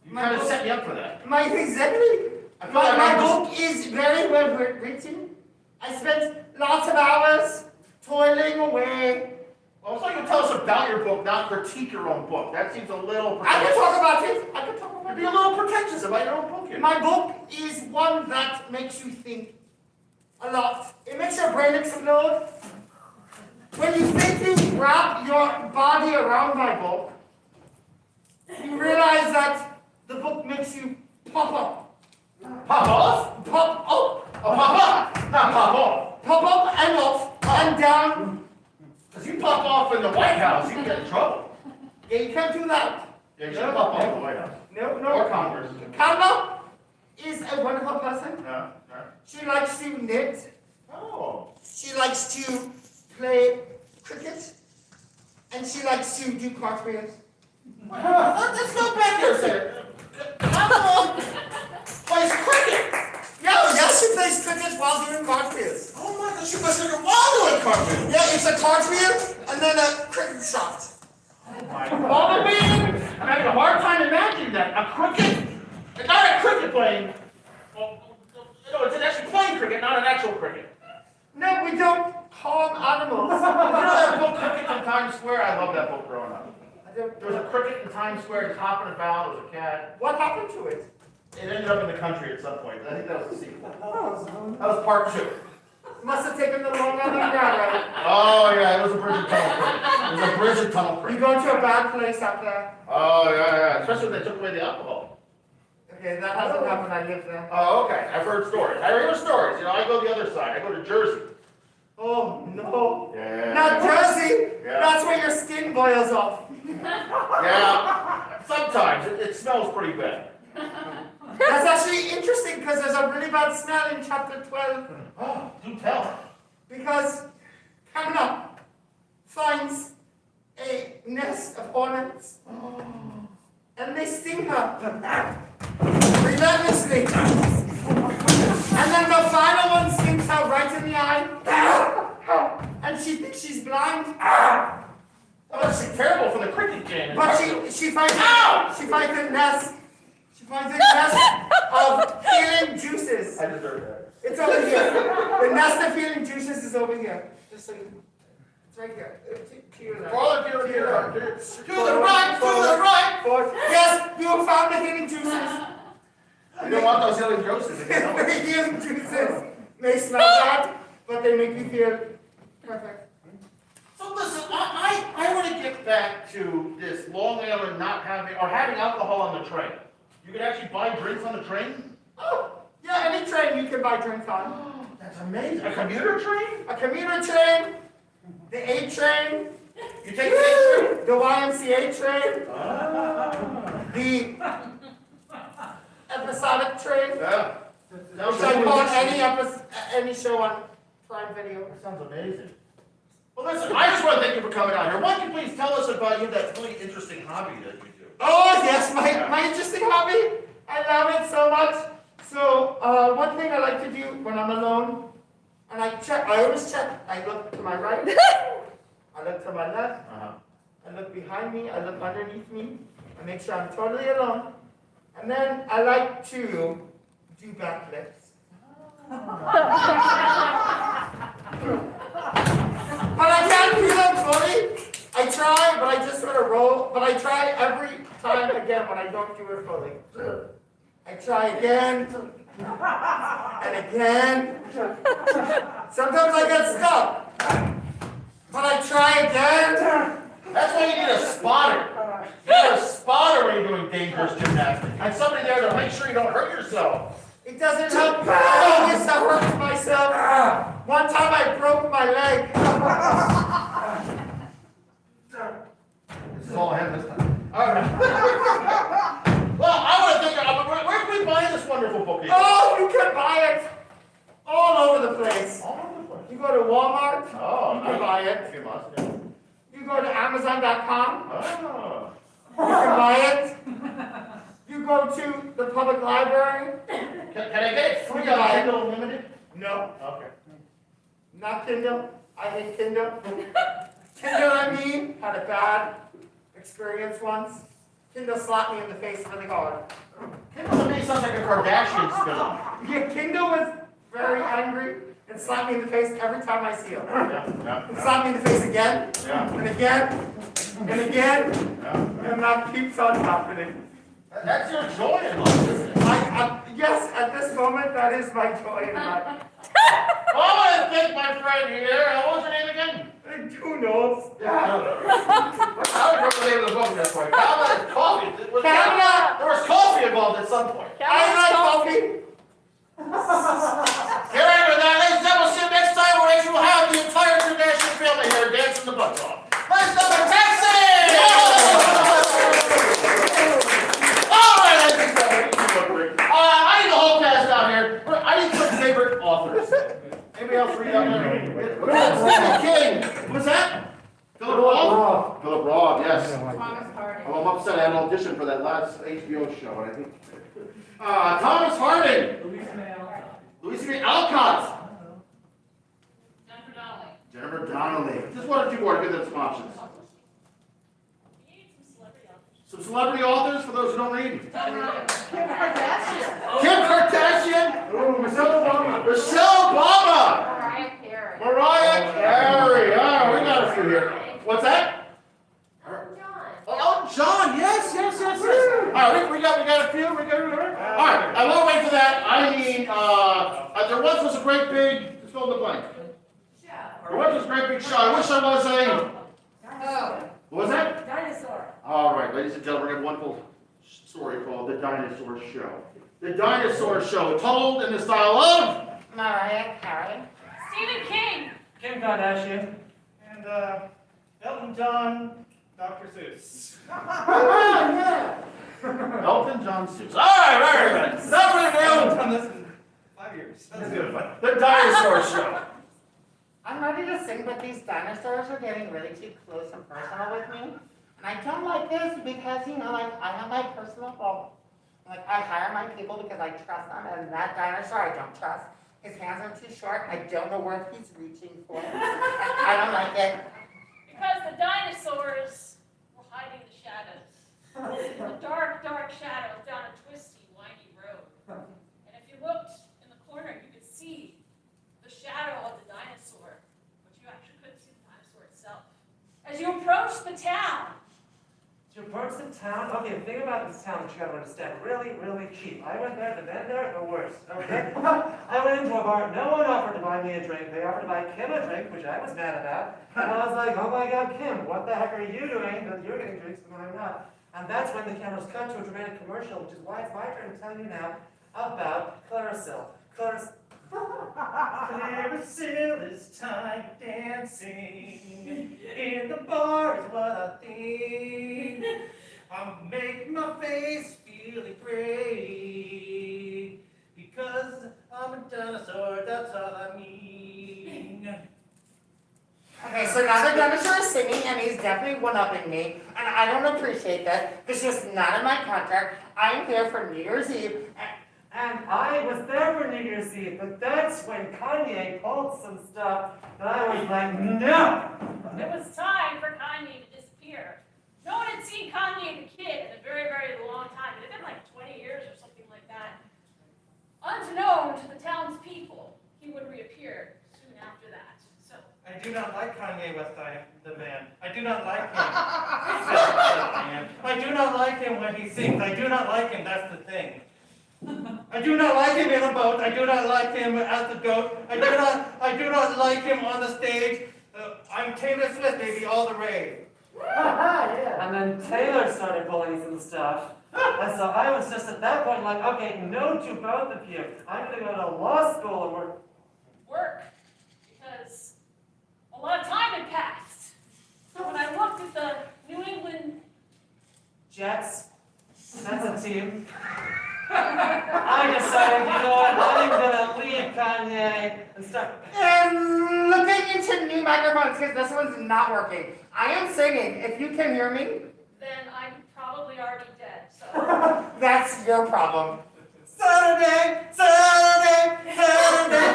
[SPEAKER 3] You kind of set me up for that.
[SPEAKER 8] Exactly.
[SPEAKER 3] I feel like
[SPEAKER 8] My
[SPEAKER 3] I was-
[SPEAKER 8] book is very well written. I spent lots of hours toiling away.
[SPEAKER 3] Well, it's like you tell us about your book, not critique your own book. That seems a little
[SPEAKER 8] I
[SPEAKER 3] pretentious.
[SPEAKER 8] can talk about it. I can talk about
[SPEAKER 3] You'd be
[SPEAKER 8] it.
[SPEAKER 3] a little pretentious about your own book here.
[SPEAKER 8] My book is one that makes you think a lot. It makes your brain explode. When you think you wrap your body around my book, you realize that the book makes you pop up.
[SPEAKER 3] Pop off?
[SPEAKER 8] Pop up.
[SPEAKER 3] Oh, pop up, not pop off.
[SPEAKER 8] Pop up and off and down.
[SPEAKER 3] Because you pop off in the White House, you can get in trouble.
[SPEAKER 8] Yeah, you can't do that.
[SPEAKER 3] Yeah, you should pop off in the White House.
[SPEAKER 8] No,
[SPEAKER 3] Or
[SPEAKER 8] no.
[SPEAKER 3] Congress.
[SPEAKER 8] Karma is a wonderful person.
[SPEAKER 3] Yeah, yeah.
[SPEAKER 8] She likes to knit.
[SPEAKER 3] Oh.
[SPEAKER 8] She likes to play cricket. And she likes to do cartwheels.
[SPEAKER 3] Let's go back there a second. Kamala plays cricket.
[SPEAKER 8] Yeah, she plays cricket while doing cartwheels.
[SPEAKER 3] Oh my God, she plays cricket while doing cartwheels.
[SPEAKER 8] Yeah, it's a cartwheel and then a cricket shot.
[SPEAKER 3] Oh my God. I'm having a hard time imagining that. A cricket? It's not a cricket playing. Oh, no, it's actually playing cricket, not an actual cricket.
[SPEAKER 8] No, we don't harm animals.
[SPEAKER 3] You know that book, Cricket in Times Square? I love that book growing up.
[SPEAKER 8] I don't-
[SPEAKER 3] There was a cricket in Times Square, it's hopping about, it was a cat.
[SPEAKER 8] What happened to it?
[SPEAKER 3] It ended up in the country at some point. I think that was the sequel. That was part 2.
[SPEAKER 8] Must have taken the long underground.
[SPEAKER 3] Oh yeah, it was a bridge and tunnel cricket. It was a bridge and tunnel
[SPEAKER 8] You
[SPEAKER 3] cricket.
[SPEAKER 8] go to a bad place up there.
[SPEAKER 3] Oh yeah, especially when they took away the alcohol.
[SPEAKER 8] Okay, that hasn't happened. I live there.
[SPEAKER 3] Oh, okay, I've heard stories. I hear stories, I go the other side, I go to Jersey.
[SPEAKER 8] Oh no.
[SPEAKER 3] Yeah.
[SPEAKER 8] Not Jersey.
[SPEAKER 3] Yeah.
[SPEAKER 8] That's where your skin boils off.
[SPEAKER 3] Yeah, sometimes it smells pretty bad.
[SPEAKER 8] That's actually interesting because there's a really bad smell in chapter 12.
[SPEAKER 3] Oh, do tell.
[SPEAKER 8] Because Kamala finds a nest of hornets and they sting her relentlessly. And then the final one stings her right in the eye. And she thinks she's blind.
[SPEAKER 3] Oh, that's terrible for the cricket game.
[SPEAKER 8] But she finds a nest. She finds a nest of healing juices.
[SPEAKER 3] I deserve that.
[SPEAKER 8] It's over here. The nest of healing juices is over here. Just so you, it's right here.
[SPEAKER 3] Forward, to the right, to the right.
[SPEAKER 8] Forward. Yes, you have found the healing juices.
[SPEAKER 3] You don't want those healing juices again.
[SPEAKER 8] The healing juices may smell bad, but they make you feel perfect.
[SPEAKER 3] So listen, I want to get back to this Long Island not having, or having alcohol on the train. You can actually buy drinks on the train?
[SPEAKER 8] Oh, yeah, any train you can buy drinks on.
[SPEAKER 3] Oh, that's amazing. A commuter train?
[SPEAKER 8] A commuter train, the A train,
[SPEAKER 3] You take the A train?
[SPEAKER 8] the YMCA train,
[SPEAKER 3] Ah.
[SPEAKER 8] the episodic train.
[SPEAKER 3] Yeah. That
[SPEAKER 8] Which I bought any show on Prime Video.
[SPEAKER 3] sounds amazing. Well, listen, I just want to thank you for coming out here. Why don't you please tell us about that really interesting hobby that you do?
[SPEAKER 8] Oh yes, my interesting hobby. I love it so much. So one thing I like to do when I'm alone, and I always check. I look to my right, I look to my left, I look behind me, I look underneath me, I make sure I'm totally alone. And then I like to do backflips. But I can't do them fully. I try, but I just sort of roll. But I try every time again when I don't do it fully. I try again and again. Sometimes I get stuck. But I try again.
[SPEAKER 3] That's why you need a spotter. You need a spotter when you're doing dangerous gymnastics. And somebody there to make sure you don't hurt yourself.
[SPEAKER 8] It doesn't help. I always hurt myself. One time I broke my leg.
[SPEAKER 3] This is all him this time. All right. Well, I want to think, where can we buy this wonderful book?
[SPEAKER 8] Oh, you can buy it all over the place.
[SPEAKER 3] All over the place.
[SPEAKER 8] You go to Walmart,
[SPEAKER 3] Oh,
[SPEAKER 8] you can buy it.
[SPEAKER 3] You must, yeah.
[SPEAKER 8] You go to Amazon.com,
[SPEAKER 3] Oh.
[SPEAKER 8] you can buy it. You go to the public library.
[SPEAKER 3] Can I get it free on Kindle Unlimited?
[SPEAKER 8] No,
[SPEAKER 3] Okay.
[SPEAKER 8] not Kindle. I hate Kindle. Kindle, I mean, had a bad experience once. Kindle slapped me in the face really hard.
[SPEAKER 3] Kindle to me sounds like a Kardashian spin-off.
[SPEAKER 8] Yeah, Kindle was very angry and slapped me in the face every time I see him. And slapped me in the face again,
[SPEAKER 3] Yeah.
[SPEAKER 8] and again, and again, and that keeps on happening.
[SPEAKER 3] That's your joy in life, isn't it?
[SPEAKER 8] Yes, at this moment, that is my joy in life.
[SPEAKER 3] Well, I want to thank my friend here. What was your name again?
[SPEAKER 8] Who knows?
[SPEAKER 3] Yeah, I don't know. I don't remember the name of the book at this point. Pamela and coffee. There was coffee involved at some point.
[SPEAKER 8] I like coffee.
[SPEAKER 3] Here I am with that. Ladies and gentlemen, we'll see you next time where we will have the entire Kardashian family here dancing the butts off. Let's go to Texas! All right, ladies and gentlemen. I need the whole cast down here. I need some favorite authors. Anybody else read out there? Stephen King. What's that? Philip Roth? Philip Roth, yes.
[SPEAKER 2] Thomas Harding.
[SPEAKER 3] Oh, I'm upset. I had an audition for that last HBO show, and I think. Thomas Harding. Louisa May Alcott.
[SPEAKER 6] Jennifer Donnelly.
[SPEAKER 3] Jennifer Donnelly. Just one or two more to give them some options.
[SPEAKER 6] You need some celebrity authors.
[SPEAKER 3] Some celebrity authors for those who don't read.
[SPEAKER 5] Kim Kardashian.
[SPEAKER 3] Kim Kardashian. Ooh, Michelle Obama. Michelle Obama.
[SPEAKER 2] Mariah Carey.
[SPEAKER 3] Mariah Carey. Oh, we got a few here. What's that?
[SPEAKER 2] Elton John.
[SPEAKER 3] Oh, John. Yes. All right, we got a few. All right, I won't wait for that. I need. There once was a great big. Just fill in the blank. There once was a great big show. I wish I was a.
[SPEAKER 2] Oh,
[SPEAKER 3] What was that?
[SPEAKER 2] dinosaur.
[SPEAKER 3] All right, ladies and gentlemen, we have a wonderful story called The Dinosaur Show. The Dinosaur Show, told in the style of
[SPEAKER 8] Mariah Carey.
[SPEAKER 6] Stephen King.
[SPEAKER 10] Kim Kardashian.
[SPEAKER 7] And, Elton John, Dr. Seuss.
[SPEAKER 3] Elton John Seuss. All right, very good. Enough of
[SPEAKER 7] I've
[SPEAKER 3] the
[SPEAKER 7] done this in 5 years. That's good.
[SPEAKER 3] The Dinosaur Show.
[SPEAKER 8] I'm ready to sing, but these dinosaurs are getting really too close and personal with me. And I don't like this because, like, I have my personal fault. Like, I hire my people because I trust them, and that dinosaur I don't trust. His hands are too short. I don't know where he's reaching for. I don't like it.
[SPEAKER 6] Because the dinosaurs were hiding the shadows. The dark, dark shadows down a twisty, windy road. And if you looked in the corner, you could see the shadow of the dinosaur, but you actually couldn't see the dinosaur itself. As you approached the town,
[SPEAKER 10] To approach the town, okay, the thing about this town that you gotta understand, really, really cheap. I went there, the men there are worse, okay? I went into a bar, no one offered to buy me a drink. They offered to buy Kim a drink, which I was mad about. And I was like, oh my God, Kim, what the heck are you doing that you're getting drinks and I'm not? And that's when the cameras cut to a dramatic commercial, which is why it's my turn to tell you now about Clarisil.
[SPEAKER 7] Clarisil is time dancing. In the bar is what I think. I'm making my face feeling great. Because I'm a dinosaur, that's all I mean.
[SPEAKER 8] Okay, so now the dinosaur is singing, and he's definitely one-upping me, and I don't appreciate that. This is not in my contract. I am here for New Year's Eve.
[SPEAKER 10] And I was there for New Year's Eve, but that's when Kanye pulled some stuff that I was like, no!
[SPEAKER 6] it was time for Kanye to disappear. No one had seen Kanye the Kid in a very, very long time. It had been like 20 years or something like that. Unknown to the townspeople, he would reappear soon after that. So,
[SPEAKER 7] I do not like Kanye West, the man. I do not like him. I do not like him when he sings. I do not like him, that's the thing. I do not like him in a boat. I do not like him as a goat. I do not like him on the stage. I'm Taylor Swift, baby, all the rave.
[SPEAKER 10] And then Taylor started pulling some stuff. And so I was just at that point like, okay, no to both of you. I'm gonna go to law school and work.
[SPEAKER 6] work, because a lot of time had passed. So when I looked at the New England.
[SPEAKER 10] Jets. That's a team. I decided, you know what, I'm gonna leave Kanye and start.
[SPEAKER 8] And looking into new microphones because this one's not working. I am singing. If you can hear me,
[SPEAKER 6] Then I'm probably already dead, so.
[SPEAKER 8] that's your problem.
[SPEAKER 10] Saturday, Saturday, Saturday,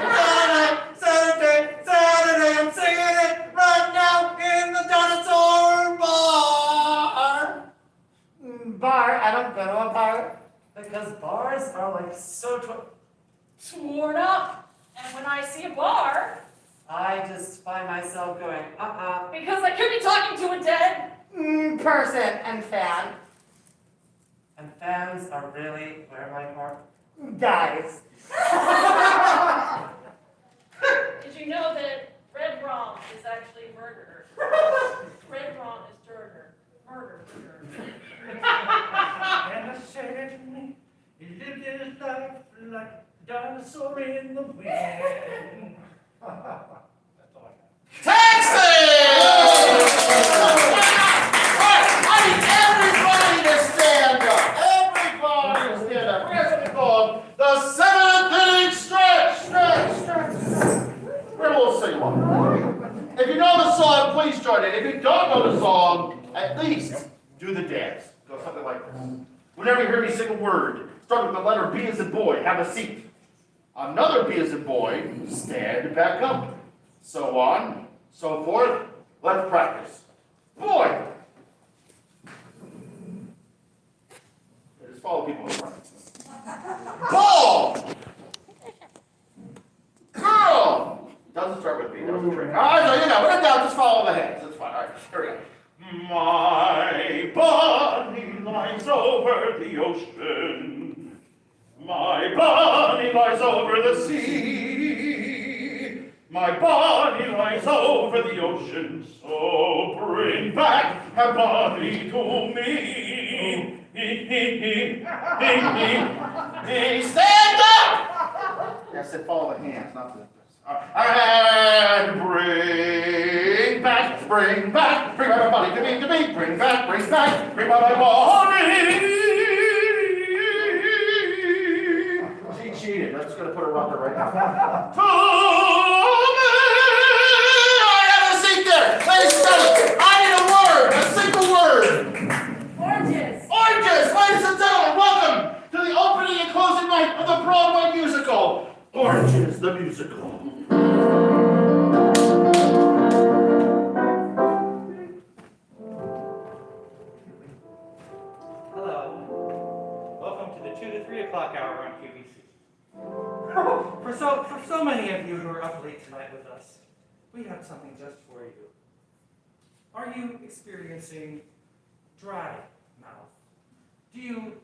[SPEAKER 10] Saturday, Saturday, Saturday, I'm singing it right now in the dinosaur bar.
[SPEAKER 8] Bar, I don't go to a bar.
[SPEAKER 10] Because bars are like so
[SPEAKER 6] Torn up. And when I see a bar,
[SPEAKER 10] I just find myself going,
[SPEAKER 6] because I could be talking to a dead.
[SPEAKER 8] Person and fan.
[SPEAKER 10] And fans are really where my heart.
[SPEAKER 8] Guys.
[SPEAKER 6] Did you know that red rum is actually murder? Red rum is murder. Murder.
[SPEAKER 9] And I said to me, he lived his life like a dinosaur in the wind. That's all I got.
[SPEAKER 3] I need everybody to stand up. Everybody to stand up. We're going to call the 7th inning stretch. We're going to sing one. If you know the song, please join in. If you don't know the song, at least do the dance. Go something like this. Whenever you hear me sing a word, start with the letter B as in boy, have a seat. Another B as in boy, stand back up. So on, so forth. Let's practice. Boy. Just follow people in front. Ball. Girl. Doesn't start with B. That was a trick. All right, so you know, when in doubt, just follow the hands. That's fine. All right, here we go. My body lies over the ocean. My body lies over the sea. My body lies over the ocean. So bring back her body to me. Stand up! Yes, I said follow the hands, not the. And bring back my body to me, bring back my body. She cheated. I'm just gonna put her up there right now. To me, I have a seat there. Ladies and gentlemen, I need a word, a single word.
[SPEAKER 6] Oranges.
[SPEAKER 3] Oranges, ladies and gentlemen, welcome to the opening and closing night of the Broadway musical, Oranges the Musical.
[SPEAKER 7] Hello. Welcome to the 2 to 3 o'clock hour on QVC. For so many of you who are up late tonight with us, we have something just for you. Are you experiencing dry mouth? Do you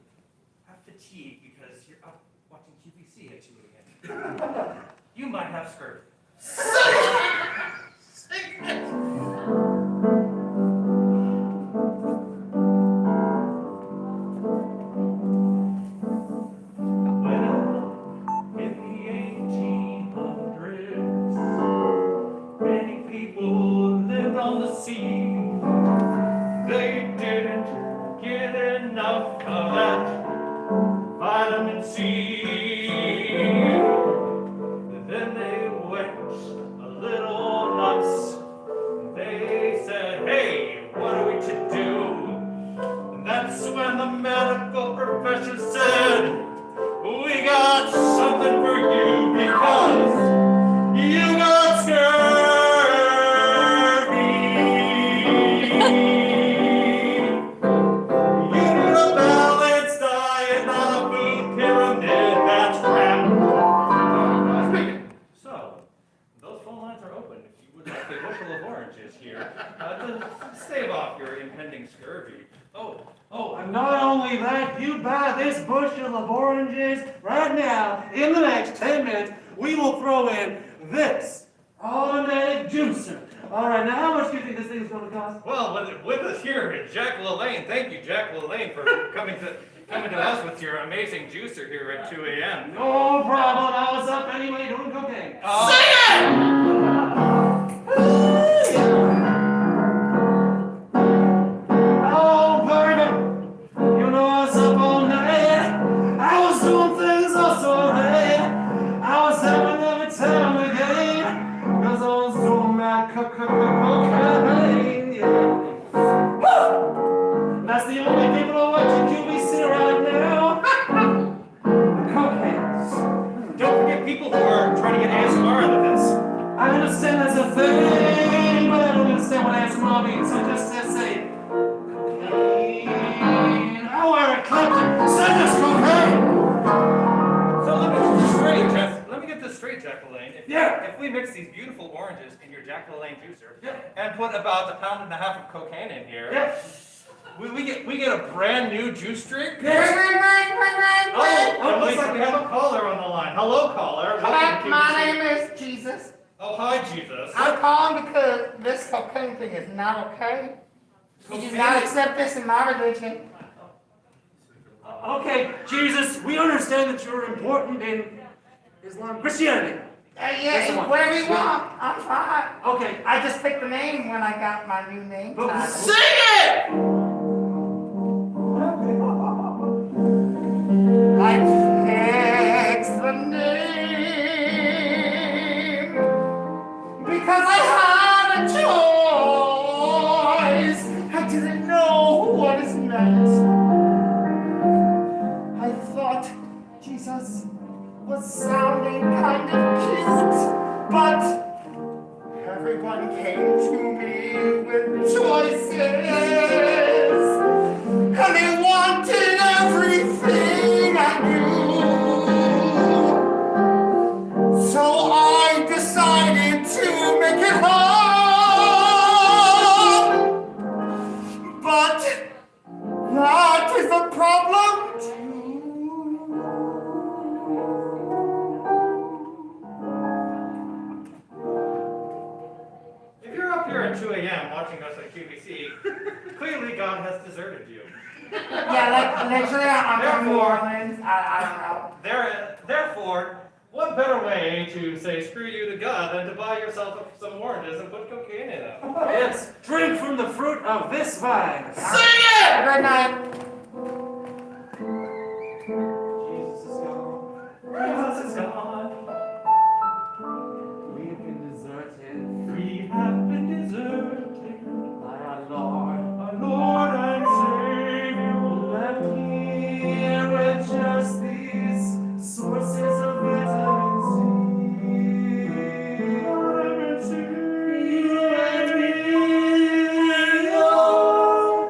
[SPEAKER 7] have fatigue because you're up watching QVC at 2 a.m.? You might have scurvy.
[SPEAKER 9] Vitamin C. Then they went a little nuts. They said, hey, what are we to do? And that's when the medical profession said, we got something for you because you got scurvy.
[SPEAKER 7] To stave off your impending scurvy.
[SPEAKER 10] And not only that, you buy this bushel of oranges right now. In the next 10 minutes, we will throw in this automatic juicer. All right, now how much do you think this thing is going to cost?
[SPEAKER 7] Well, with us here is Jack LaLanne. Thank you, Jack LaLanne, for coming to us with your amazing juicer here at 2 a.m.
[SPEAKER 10] No problem. I was up anyway doing cocaine.
[SPEAKER 3] Sing it!
[SPEAKER 10] That's the only people who watch QVC around now. Cokeheads.
[SPEAKER 9] Don't forget people who are trying to get ASMR out of this.
[SPEAKER 10] I understand that's a thing, but I don't understand what ASMR means. So just say, cocaine. Oh, Eric Clapton, send us cocaine.
[SPEAKER 9] So let me get this straight, Jacqueline. If we mix these beautiful oranges in your Jacqueline juicer and put about 1.5 pounds of cocaine in here, we get a brand new juice drink.
[SPEAKER 8] Wait.
[SPEAKER 7] Oh, it looks like we have a caller on the line. Hello, caller. Welcome to
[SPEAKER 8] My
[SPEAKER 7] QVC.
[SPEAKER 8] name is Jesus.
[SPEAKER 9] Oh, hi, Jesus.
[SPEAKER 8] I'm calling because this cocaine thing is not okay. You do not accept this in my religion.
[SPEAKER 10] Okay, Jesus, we understand that you're important in Islam, Christianity. That's the one.
[SPEAKER 8] Whatever you want, I'm fine.
[SPEAKER 10] Okay,
[SPEAKER 8] I just picked the name when I got my new name
[SPEAKER 10] but
[SPEAKER 8] title.
[SPEAKER 3] Sing it!
[SPEAKER 8] I picked the name because I had a choice. I didn't know what is meant. I thought Jesus was sounding kind of cute, but everyone came to me with choices, and they wanted everything I knew. So I decided to make it hard, but that is a problem too.
[SPEAKER 7] If you're up here at 2 a.m. watching us at QVC, clearly God has deserted you.
[SPEAKER 8] Yeah, like literally, I'm from New Orleans. I don't know.
[SPEAKER 7] Therefore, what better way to say screw you to God than to buy yourself some oranges and put cocaine in them?
[SPEAKER 10] yes, drink from the fruit of this vine.
[SPEAKER 3] Sing it!
[SPEAKER 8] Good night.
[SPEAKER 10] Jesus is gone.
[SPEAKER 7] Jesus is gone.
[SPEAKER 10] We've been deserted
[SPEAKER 7] We have been deserted.
[SPEAKER 10] by our Lord.
[SPEAKER 7] Our Lord and Savior.
[SPEAKER 10] Left here with just these sources of vitamin C.
[SPEAKER 7] Vitamin C.
[SPEAKER 10] You and me alone.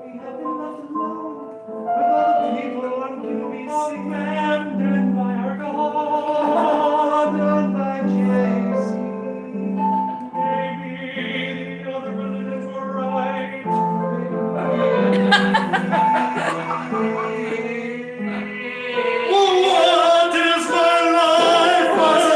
[SPEAKER 10] We have been left alone with all the people on QVC.
[SPEAKER 7] Abandoned by our God.
[SPEAKER 10] Done by JC.
[SPEAKER 7] Maybe the other religions were right.
[SPEAKER 3] What is my life? What is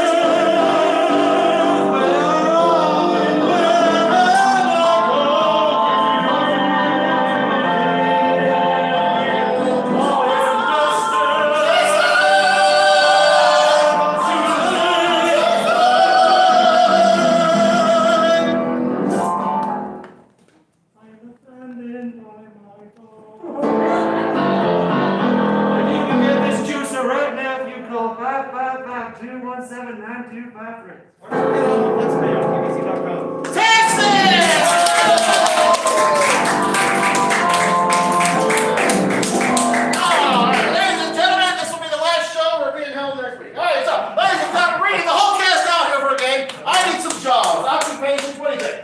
[SPEAKER 10] If you can get this juicer right now, if you call 555-217-9253.
[SPEAKER 7] Or check it out on Let's Play on QVC.com.
[SPEAKER 3] Ladies and gentlemen, this will be the last show. We're being held next week. All right, so, ladies and gentlemen, bringing the whole cast out here for a game. I need some jobs. Occupations, what do you think?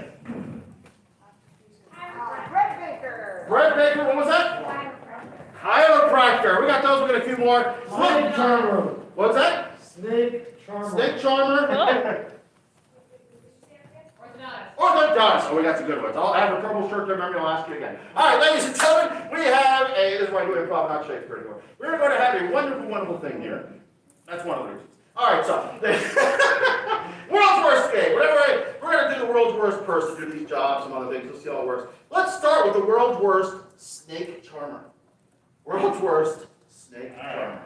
[SPEAKER 2] Bread baker.
[SPEAKER 3] Bread baker, what was that? Chiropractor. We got those, we got a few more.
[SPEAKER 1] Snake charmer.
[SPEAKER 3] What's that?
[SPEAKER 1] Snake charmer.
[SPEAKER 3] Snake charmer?
[SPEAKER 6] Orthodox.
[SPEAKER 3] Orthodox. Oh, we got some good ones. I have a purple shirt to remember, I'll ask you again. All right, ladies and gentlemen, we have this is why I do improv, not Shakespeare anymore. We're going to have a wonderful, wonderful thing here. That's one of the reasons. All right, so, world's worst game. We're going to do the world's worst person, do these jobs, some other things, we'll see how it works. Let's start with the world's worst snake charmer. World's worst snake charmer.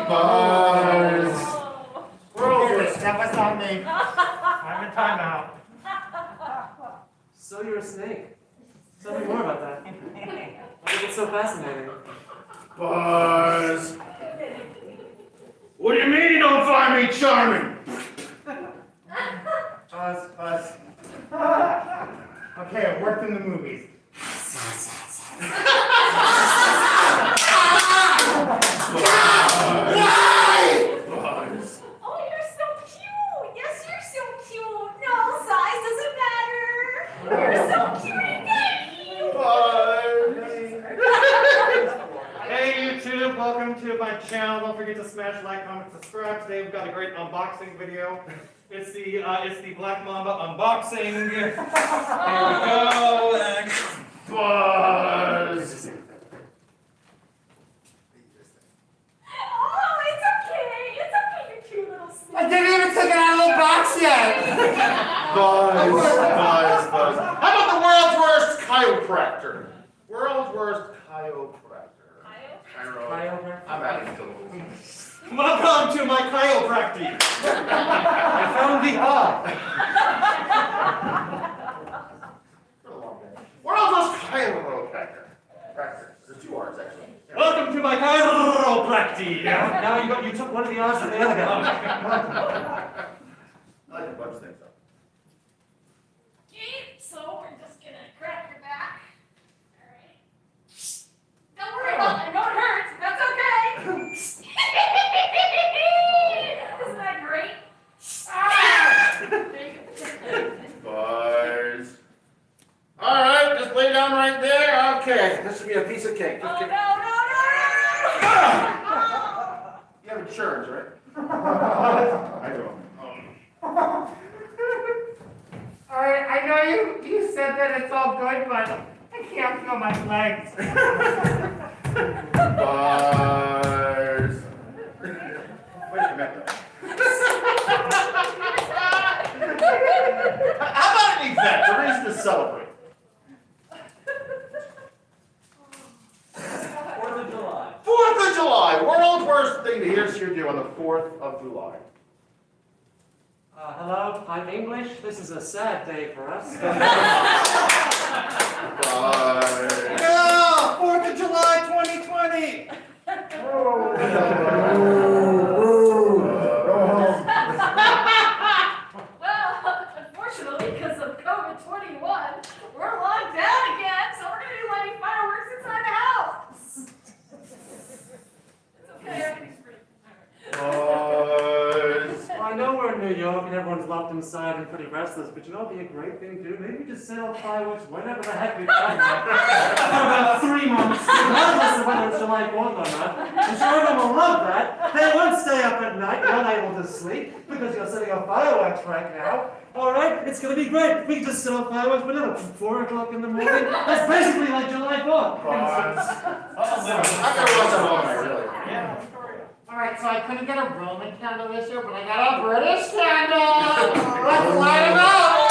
[SPEAKER 3] Buzz. World's worst.
[SPEAKER 8] That was not me.
[SPEAKER 7] I'm in timeout.
[SPEAKER 10] So you're a snake. Tell me more about that. I think it's so fascinating.
[SPEAKER 3] Buzz. What do you mean you don't find me charming?
[SPEAKER 8] Us. Okay, I've worked in the movies.
[SPEAKER 6] Oh, you're so cute. Yes, you're so cute. No, size doesn't matter. You're so cute and
[SPEAKER 7] Hey YouTube, welcome to my channel. Don't forget to smash like, comment, subscribe. Today we've got a great unboxing video. It's the Black Mamba unboxing. Here we go. And buzz.
[SPEAKER 6] Oh, it's okay. It's okay, you cute little sweet.
[SPEAKER 8] I didn't even take it out of the box yet.
[SPEAKER 3] Buzz. How about the world's worst chiropractor? World's worst chiropractor. I'm out of control.
[SPEAKER 7] Welcome to my chiropractic. I found the
[SPEAKER 3] World's worst chiropractor. There's two R's actually.
[SPEAKER 7] Welcome to my chiropractic.
[SPEAKER 10] Now you took one of the odds from the other guy.
[SPEAKER 3] I like a bunch of things though.
[SPEAKER 6] Okay, so we're just gonna crack your back. All right. Don't worry about it. I know it hurts. That's okay. Isn't that great?
[SPEAKER 3] Buzz. All right, just lay down right there. Okay, this should be a piece of cake.
[SPEAKER 6] Oh,
[SPEAKER 3] Just
[SPEAKER 6] no,
[SPEAKER 3] get-
[SPEAKER 6] no, no, no.
[SPEAKER 3] You have insurance, right? I do.
[SPEAKER 8] All right, I know you said that it's all good, but I can't feel my legs.
[SPEAKER 3] Buzz. Wait a minute. How about an event? A reason to celebrate.
[SPEAKER 10] 4th of July.
[SPEAKER 3] 4th of July. World's worst thing to hear you do on the 4th of July.
[SPEAKER 10] Hello, I'm English. This is a sad day for us.
[SPEAKER 3] Buzz.
[SPEAKER 7] Yeah, 4th of July 2020.
[SPEAKER 6] Well, unfortunately, because of COVID-21, we're locked down again, so we're gonna be lighting fireworks inside the house. It's okay, everything's pretty.
[SPEAKER 3] Buzz.
[SPEAKER 10] Well, I know we're in New York and everyone's locked inside and pretty restless, but you know what'd be a great thing to do? Maybe just set off fireworks whenever the heck we can. For about 3 months, regardless of whether it's July 4th or not. I'm sure everyone will love that. They won't stay up at night, unable to sleep, because you're setting off fireworks right now. Alright, it's gonna be great. We can just set off fireworks whenever, from 4 o'clock in the morning. That's basically like July 4th.
[SPEAKER 3] Buzz. I'm gonna watch that all night, really.
[SPEAKER 8] All right, so I couldn't get a Roman candle this year, but I got a British candle. Let's light them up.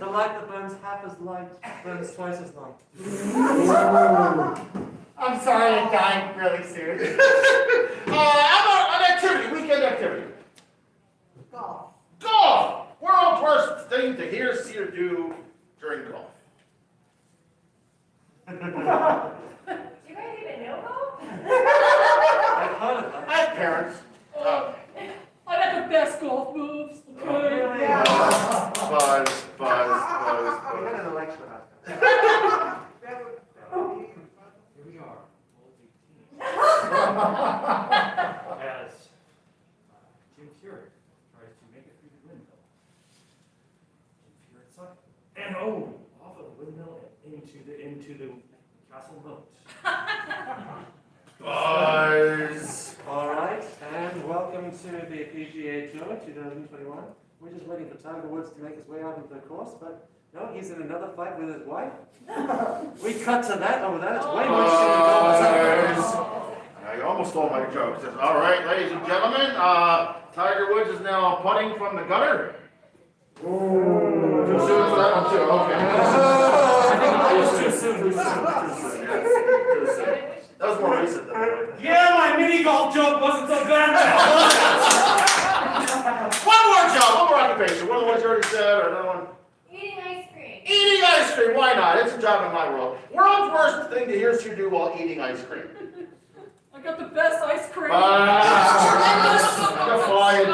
[SPEAKER 10] The light that burns half as light burns twice as long.
[SPEAKER 8] I'm sorry, I'm dying really soon.
[SPEAKER 3] How about an activity, weekend activity?
[SPEAKER 5] Golf.
[SPEAKER 3] Golf! World's worst thing to hear, see, or do during golf.
[SPEAKER 2] Do you guys even know golf?
[SPEAKER 10] I've heard of that.
[SPEAKER 3] I have parents.
[SPEAKER 6] I got the best golf moves. Okay.
[SPEAKER 3] Buzz.
[SPEAKER 8] We had an election about that.
[SPEAKER 9] Here we are, old 18. As Jim Furyk tries to make it through the windmill. Jim Furyk sucked. And off of the windmill and into the castle moat.
[SPEAKER 3] Buzz.
[SPEAKER 10] Alright, and welcome to the PGA Tour 2021. We're just waiting for Tiger Woods to make his way out into the course, but no, he's in another fight with his wife. We cut to that over that. It's way more
[SPEAKER 3] Buzz. I almost stole my joke. Says, all right, ladies and gentlemen, Tiger Woods is now putting from the gutter. Too soon for that one too. Okay.
[SPEAKER 10] It was too soon.
[SPEAKER 3] Too soon. That was more recent than that.
[SPEAKER 7] Yeah, my mini golf joke wasn't so bad.
[SPEAKER 3] One more job, one more occupation. One of the ones you already said, or another one.
[SPEAKER 2] Eating ice cream.
[SPEAKER 3] Eating ice cream, why not? It's a job in my world. World's worst thing to hear you do while eating ice cream.
[SPEAKER 6] I got the best
[SPEAKER 3] You're fired.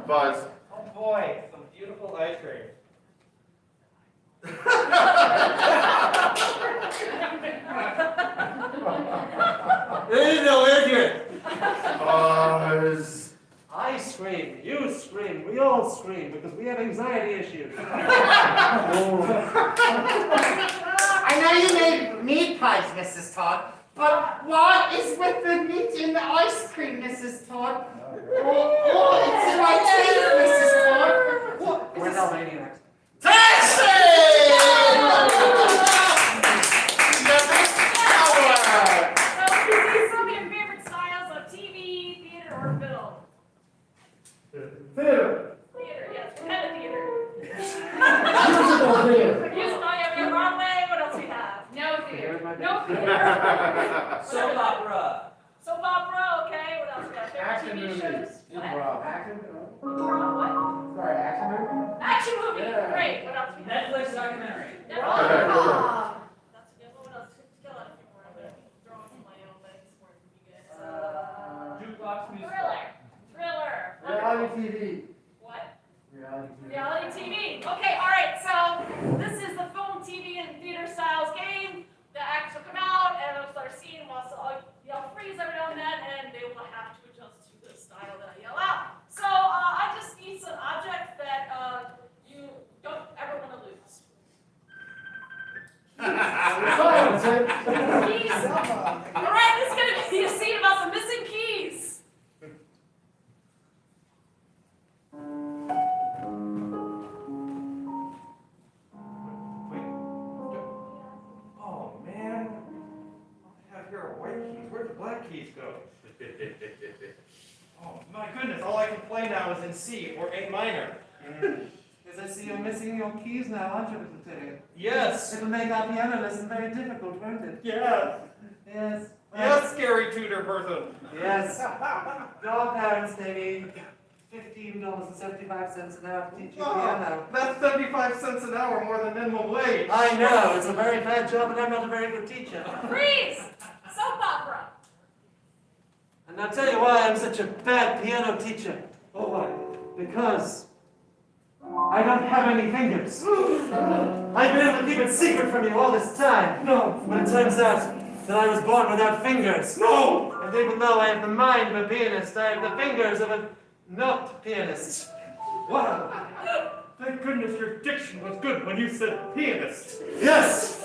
[SPEAKER 3] Buzz.
[SPEAKER 7] Oh boy, some beautiful ice cream.
[SPEAKER 10] There's no idiot.
[SPEAKER 3] Buzz.
[SPEAKER 10] I scream, you scream, we all scream because we have anxiety issues.
[SPEAKER 8] I know you made meat pies, Mrs. Todd, but what is with the meat in the ice cream, Mrs. Todd? Oh, it's in my teeth, Mrs. Todd. What?
[SPEAKER 10] We're not maniacs.
[SPEAKER 3] Taxi!
[SPEAKER 6] So, these some of your favorite styles of TV, theater, or film?
[SPEAKER 1] Theater.
[SPEAKER 6] Theater, yes. What kind of theater?
[SPEAKER 1] Musical theater.
[SPEAKER 6] Musical, yeah, we have Broadway. What else we have? No theater. No theater.
[SPEAKER 10] Soap opera.
[SPEAKER 6] Soap opera, okay. What else we got? Favorite
[SPEAKER 1] Action
[SPEAKER 6] TV
[SPEAKER 1] movies.
[SPEAKER 6] shows? What?
[SPEAKER 1] Improv. Action.
[SPEAKER 6] Improv, what?
[SPEAKER 1] Sorry, action movie?
[SPEAKER 6] Action movie.
[SPEAKER 1] Yeah.
[SPEAKER 6] Great. What else we have?
[SPEAKER 10] Netflix documentary.
[SPEAKER 6] Netflix.
[SPEAKER 3] Okay,
[SPEAKER 6] That's a good one. What else? Still out a few more. I'm gonna throw in some of my own, but it's more from you guys.
[SPEAKER 10] Jukebox musical.
[SPEAKER 6] Thriller. Thriller.
[SPEAKER 1] Reality TV.
[SPEAKER 6] What?
[SPEAKER 1] Reality TV.
[SPEAKER 6] Reality TV. Okay, all right. So this is the film, TV, and theater styles game. The actors will come out and they'll start seeing while yell freeze every now and then, and they will have to adjust to the style that I yell out. So I just need some objects that you don't ever want to lose.
[SPEAKER 1] Silence it.
[SPEAKER 6] Keys. All right, this is going to be a scene about the missing keys.
[SPEAKER 9] Wait. Oh, man. I have here are white keys. Where'd the black keys go? Oh, my goodness. All I can play now is in C or A minor.
[SPEAKER 10] As I see you're missing your keys now, aren't you, little Teddy?
[SPEAKER 9] Yes.
[SPEAKER 10] It'll make our piano lesson very difficult, won't it?
[SPEAKER 9] Yes.
[SPEAKER 10] Yes.
[SPEAKER 9] Yes, scary tutor person.
[SPEAKER 10] Yes. Your parents pay me $15.75 an hour to teach you piano.
[SPEAKER 9] That's 75 cents an hour more than minimum wage.
[SPEAKER 10] I know, it's a very bad job and I'm not a very good teacher.
[SPEAKER 6] Freeze. Soap opera.
[SPEAKER 10] And I'll tell you why I'm such a bad piano teacher. Oh, why? Because I don't have any fingers. I've been able to keep it secret from you all this time. No. But it turns out that I was born without fingers.
[SPEAKER 9] No!
[SPEAKER 10] And even though I have the mind of a pianist, I have the fingers of a not pianist.
[SPEAKER 9] Wow. Thank goodness your diction was good when you said pianist.
[SPEAKER 10] Yes!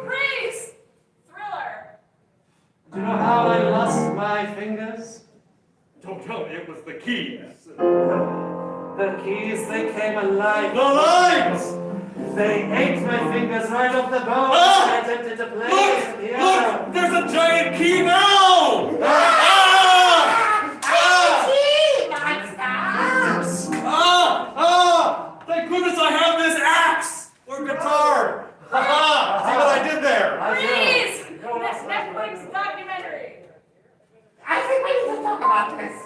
[SPEAKER 6] Freeze. Thriller.
[SPEAKER 10] Do you know how I lost my fingers?
[SPEAKER 9] Don't tell me it was the keys.
[SPEAKER 10] The keys, they came alive.
[SPEAKER 9] The lines!
[SPEAKER 10] They ate my fingers right off the bone.
[SPEAKER 9] Ah!
[SPEAKER 10] I attempted to play
[SPEAKER 9] Look!
[SPEAKER 10] the
[SPEAKER 9] Look!
[SPEAKER 10] piano.
[SPEAKER 9] There's a giant key now! Ah! Thank goodness I have this axe! Or guitar! Ha-ha! See what I did there?
[SPEAKER 6] Freeze. Netflix documentary.
[SPEAKER 8] I think we need to talk about this.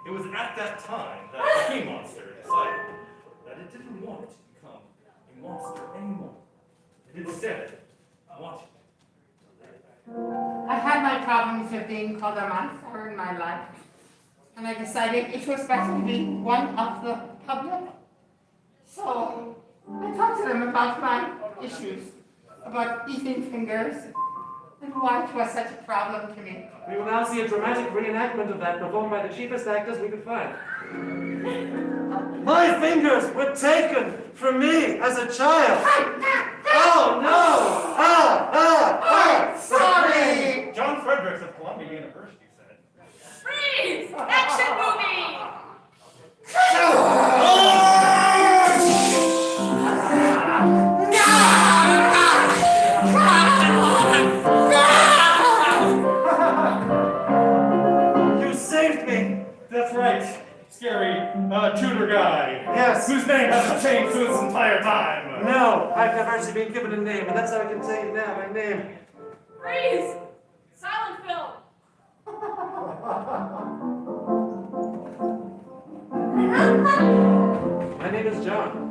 [SPEAKER 9] It was at that time that the key monster decided that it didn't want to become a monster anymore. It instead wanted to live.
[SPEAKER 8] I had my problems with being called a monster in my life, and I decided it was better to be one of the public. So I talked to them about my issues, about eating fingers, and why it was such a problem to me.
[SPEAKER 10] We will now see a dramatic reenactment of that performed by the cheapest actors we could find. My fingers were taken from me as a child. Oh no!
[SPEAKER 8] Sorry!
[SPEAKER 9] John Fredericks of Columbia University said.
[SPEAKER 6] Freeze. Action movie.
[SPEAKER 10] You saved me!
[SPEAKER 9] That's right, scary tutor guy.
[SPEAKER 10] Yes.
[SPEAKER 9] Whose name hasn't changed through this entire time.
[SPEAKER 10] No, I've never actually been given a name, and that's how I can tell you now, my name.
[SPEAKER 6] Freeze. Silent film.
[SPEAKER 10] My name is John.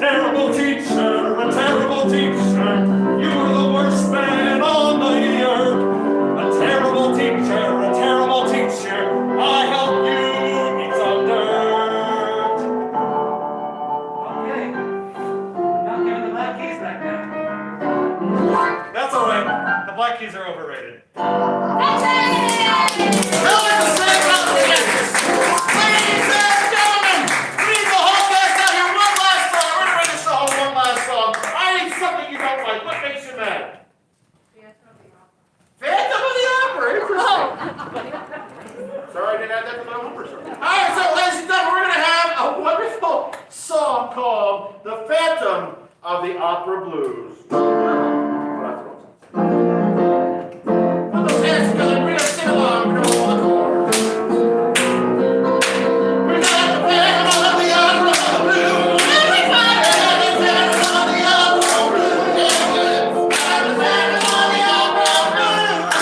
[SPEAKER 9] terrible teacher, a terrible teacher. You were the worst man on the earth. A terrible teacher, a terrible teacher. I helped you eat some dirt.
[SPEAKER 10] Okay. I'm not giving the black keys back now.
[SPEAKER 7] That's all right. The black keys are overrated.
[SPEAKER 3] Ladies and gentlemen, please the whole cast out here one last song. We're gonna finish the whole one last song. I need something you don't like. What makes you mad? Phantom of the Opera. Sorry, I didn't add that to my homework. All right, so ladies and gentlemen, we're gonna have a wonderful song called "The Phantom of the Opera Blues." Put those hands together. We're gonna sing along. We're gonna hold the chorus. We got the Phantom of the Opera Blues. Everybody, the Phantom of the Opera Blues. Got the Phantom of the Opera Blues.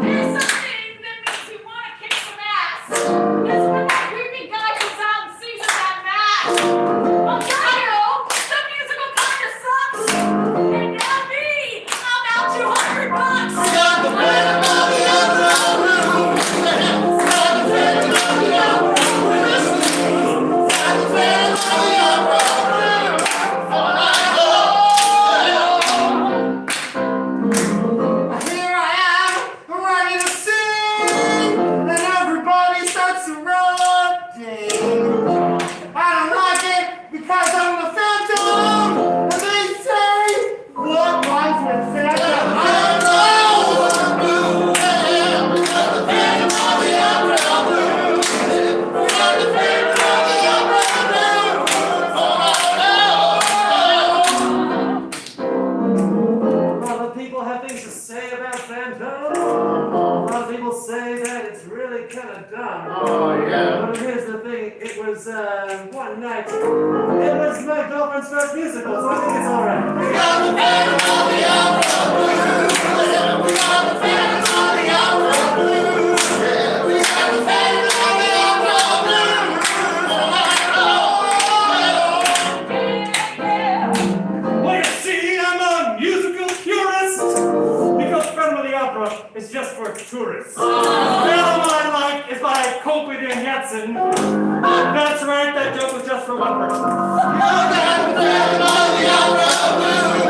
[SPEAKER 6] There's something that makes you want to kick some ass. It's when that creepy guy comes out and sings in that mask. I'll tell you, the musical kind of sucks. And now me, I'm out $200.
[SPEAKER 3] We got the Phantom of the Opera Blues. Got the Phantom of the Opera Blues. Got the Phantom of the Opera Blues. All night long. Here I am, ready to sing, and everybody starts erupting. I don't like it because I'm the Phantom, and they say, what rhymes with Phantom? I don't know. We got the Phantom of the Opera Blues. We got the Phantom of the Opera Blues. All night long.
[SPEAKER 10] A lot of people have things to say about Phantom. A lot of people say that it's really kind of dumb.
[SPEAKER 3] Oh, yeah.
[SPEAKER 10] But here's the thing, it was one night. It was my girlfriend's first musical, so I think it's alright.
[SPEAKER 3] We got the Phantom of the Opera Blues. We got the Phantom of the Opera Blues. We got the Phantom of the Opera Blues. All night long.
[SPEAKER 9] Well, you see, I'm a musical purist. Because Phantom of the Opera is just for tourists. The album I like is by Copeland and Janssen. That's right, that joke was just for one person.
[SPEAKER 3] We got the Phantom of the Opera Blues.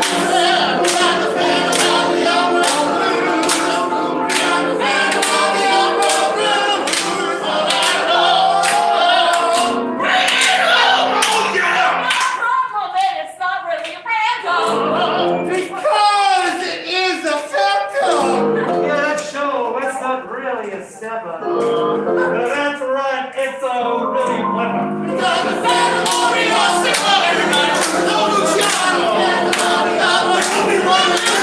[SPEAKER 3] We got the Phantom of the Opera Blues. We got the Phantom of the Opera Blues. All night long. Bring it home, oh yeah!
[SPEAKER 6] Problem is, it's not really a phantom.
[SPEAKER 3] Because it is a Phantom.
[SPEAKER 10] Yeah, that show, that's not really a step up.
[SPEAKER 9] That's right, it's a really clever.
[SPEAKER 3] We got the Phantom of the Opera Blues. Everybody, no Luciano. Phantom of the Opera Blues.